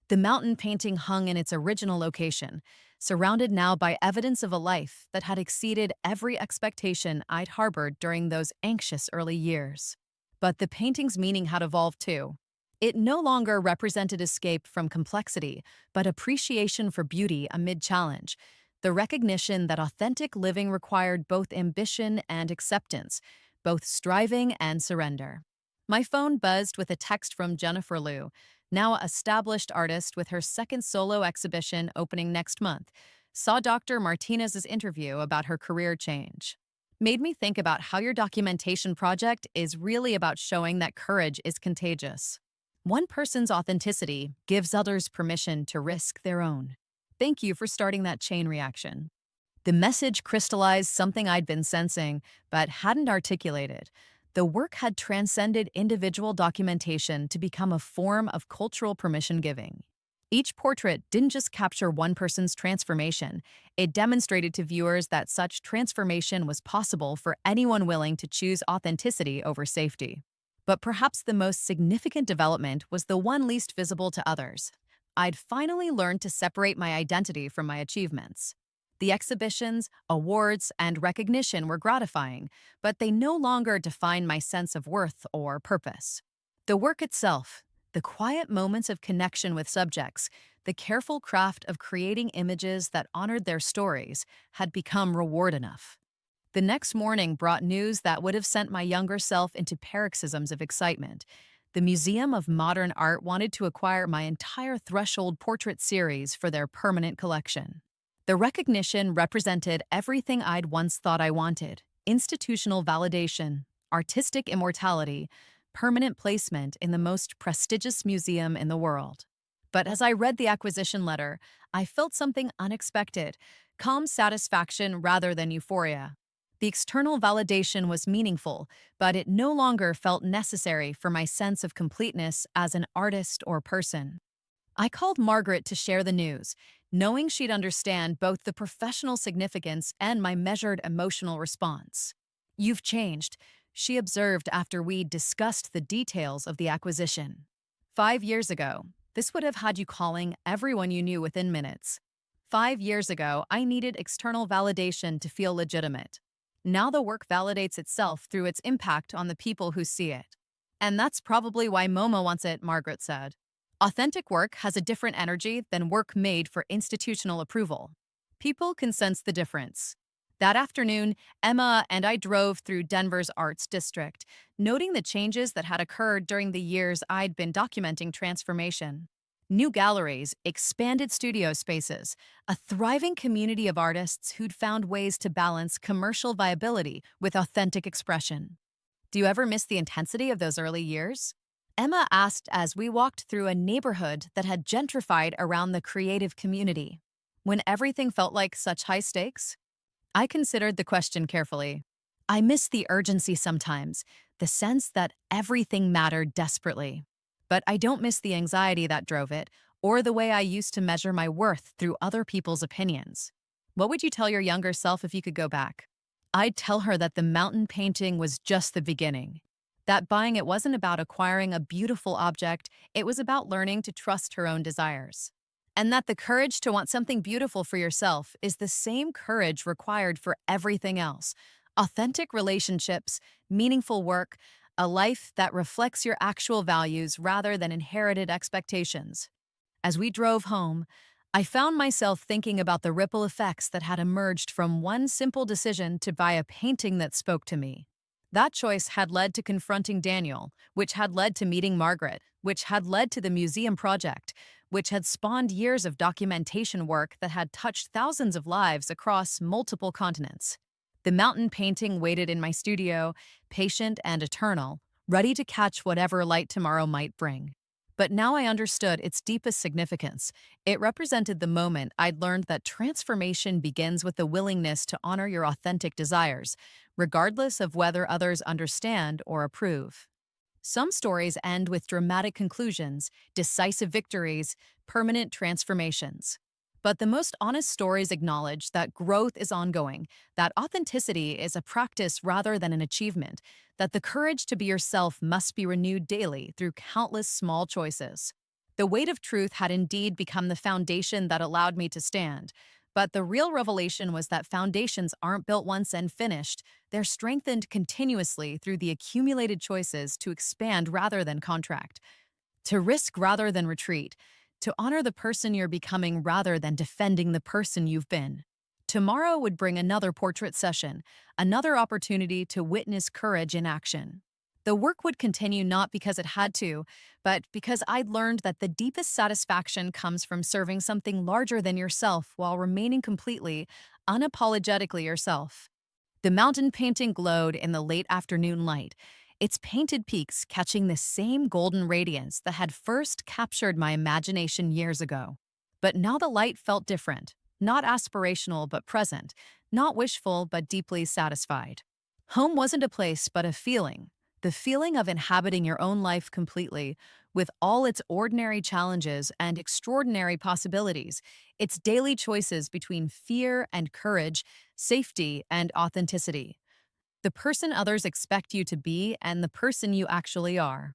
The mountain painting hung in its original location, surrounded now by evidence of a life that had exceeded every expectation I'd harbored during those anxious early years. But the painting's meaning had evolved too. It no longer represented escape from complexity, but appreciation for beauty amid challenge, the recognition that authentic living required both ambition and acceptance, both striving and surrender. My phone buzzed with a text from Jennifer Liu, now an established artist with her second solo exhibition opening next month, saw Dr. Martinez's interview about her career change. "Made me think about how your documentation project is really about showing that courage is contagious. One person's authenticity gives others permission to risk their own. Thank you for starting that chain reaction." The message crystallized something I'd been sensing, but hadn't articulated. The work had transcended individual documentation to become a form of cultural permission-giving. Each portrait didn't just capture one person's transformation, it demonstrated to viewers that such transformation was possible for anyone willing to choose authenticity over safety. But perhaps the most significant development was the one least visible to others. I'd finally learned to separate my identity from my achievements. The exhibitions, awards, and recognition were gratifying, but they no longer defined my sense of worth or purpose. The work itself, the quiet moments of connection with subjects, the careful craft of creating images that honored their stories, had become reward enough. The next morning brought news that would have sent my younger self into paroxysms of excitement. The Museum of Modern Art wanted to acquire my entire Threshold portrait series for their permanent collection. The recognition represented everything I'd once thought I wanted: institutional validation, artistic immortality, permanent placement in the most prestigious museum in the world. But as I read the acquisition letter, I felt something unexpected: calm satisfaction rather than euphoria. The external validation was meaningful, but it no longer felt necessary for my sense of completeness as an artist or person. I called Margaret to share the news, knowing she'd understand both the professional significance and my measured emotional response. "You've changed," she observed after we'd discussed the details of the acquisition. 5 years ago, this would have had you calling everyone you knew within minutes. 5 years ago, I needed external validation to feel legitimate. Now the work validates itself through its impact on the people who see it. "And that's probably why MoMA wants it," Margaret said. "Authentic work has a different energy than work made for institutional approval. People can sense the difference. That afternoon, Emma and I drove through Denver's arts district, noting the changes that had occurred during the years I'd been documenting transformation. New galleries, expanded studio spaces, a thriving community of artists who'd found ways to balance commercial viability with authentic expression. Do you ever miss the intensity of those early years? Emma asked as we walked through a neighborhood that had gentrified around the creative community. When everything felt like such high stakes? I considered the question carefully. I miss the urgency sometimes, the sense that everything mattered desperately. But I don't miss the anxiety that drove it, or the way I used to measure my worth through other people's opinions. What would you tell your younger self if you could go back? I'd tell her that the mountain painting was just the beginning. That buying it wasn't about acquiring a beautiful object, it was about learning to trust her own desires. And that the courage to want something beautiful for yourself is the same courage required for everything else. Authentic relationships, meaningful work, a life that reflects your actual values rather than inherited expectations. As we drove home, I found myself thinking about the ripple effects that had emerged from one simple decision to buy a painting that spoke to me. That choice had led to confronting Daniel, which had led to meeting Margaret, which had led to the museum project, which had spawned years of documentation work that had touched thousands of lives across multiple continents. The mountain painting waited in my studio, patient and eternal, ready to catch whatever light tomorrow might bring. But now I understood its deepest significance. It represented the moment I'd learned that transformation begins with the willingness to honor your authentic desires, regardless of whether others understand or approve. Some stories end with dramatic conclusions, decisive victories, permanent transformations. But the most honest stories acknowledge that growth is ongoing, that authenticity is a practice rather than an achievement, that the courage to be yourself must be renewed daily through countless small choices. The weight of truth had indeed become the foundation that allowed me to stand. But the real revelation was that foundations aren't built once and finished. They're strengthened continuously through the accumulated choices to expand rather than contract, to risk rather than retreat, to honor the person you're becoming rather than defending the person you've been. Tomorrow would bring another portrait session, another opportunity to witness courage in action. The work would continue not because it had to, but because I'd learned that the deepest satisfaction comes from serving something larger than yourself while remaining completely, unapologetically yourself. The mountain painting glowed in the late afternoon light, its painted peaks catching the same golden radiance that had first captured my imagination years ago. But now the light felt different, not aspirational but present, not wishful but deeply satisfied. Home wasn't a place but a feeling, the feeling of inhabiting your own life completely, with all its ordinary challenges and extraordinary possibilities, its daily choices between fear and courage, safety and authenticity. The person others expect you to be and the person you actually are.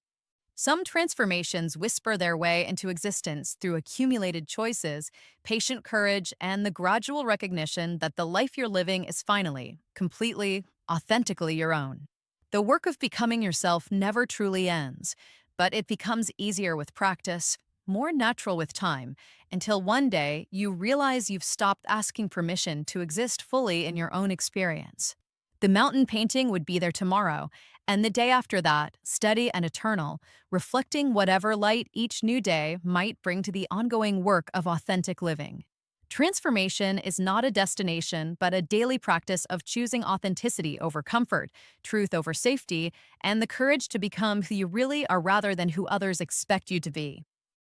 Some transformations whisper their way into existence through accumulated choices, patient courage, and the gradual recognition that the life you're living is finally, completely, authentically your own. The work of becoming yourself never truly ends, but it becomes easier with practice, more natural with time, until one day you realize you've stopped asking permission to exist fully in your own experience. The mountain painting would be there tomorrow, and the day after that, steady and eternal, reflecting whatever light each new day might bring to the ongoing work of authentic living. Transformation is not a destination, but a daily practice of choosing authenticity over comfort, truth over safety, and the courage to become who you really are rather than who others expect you to be.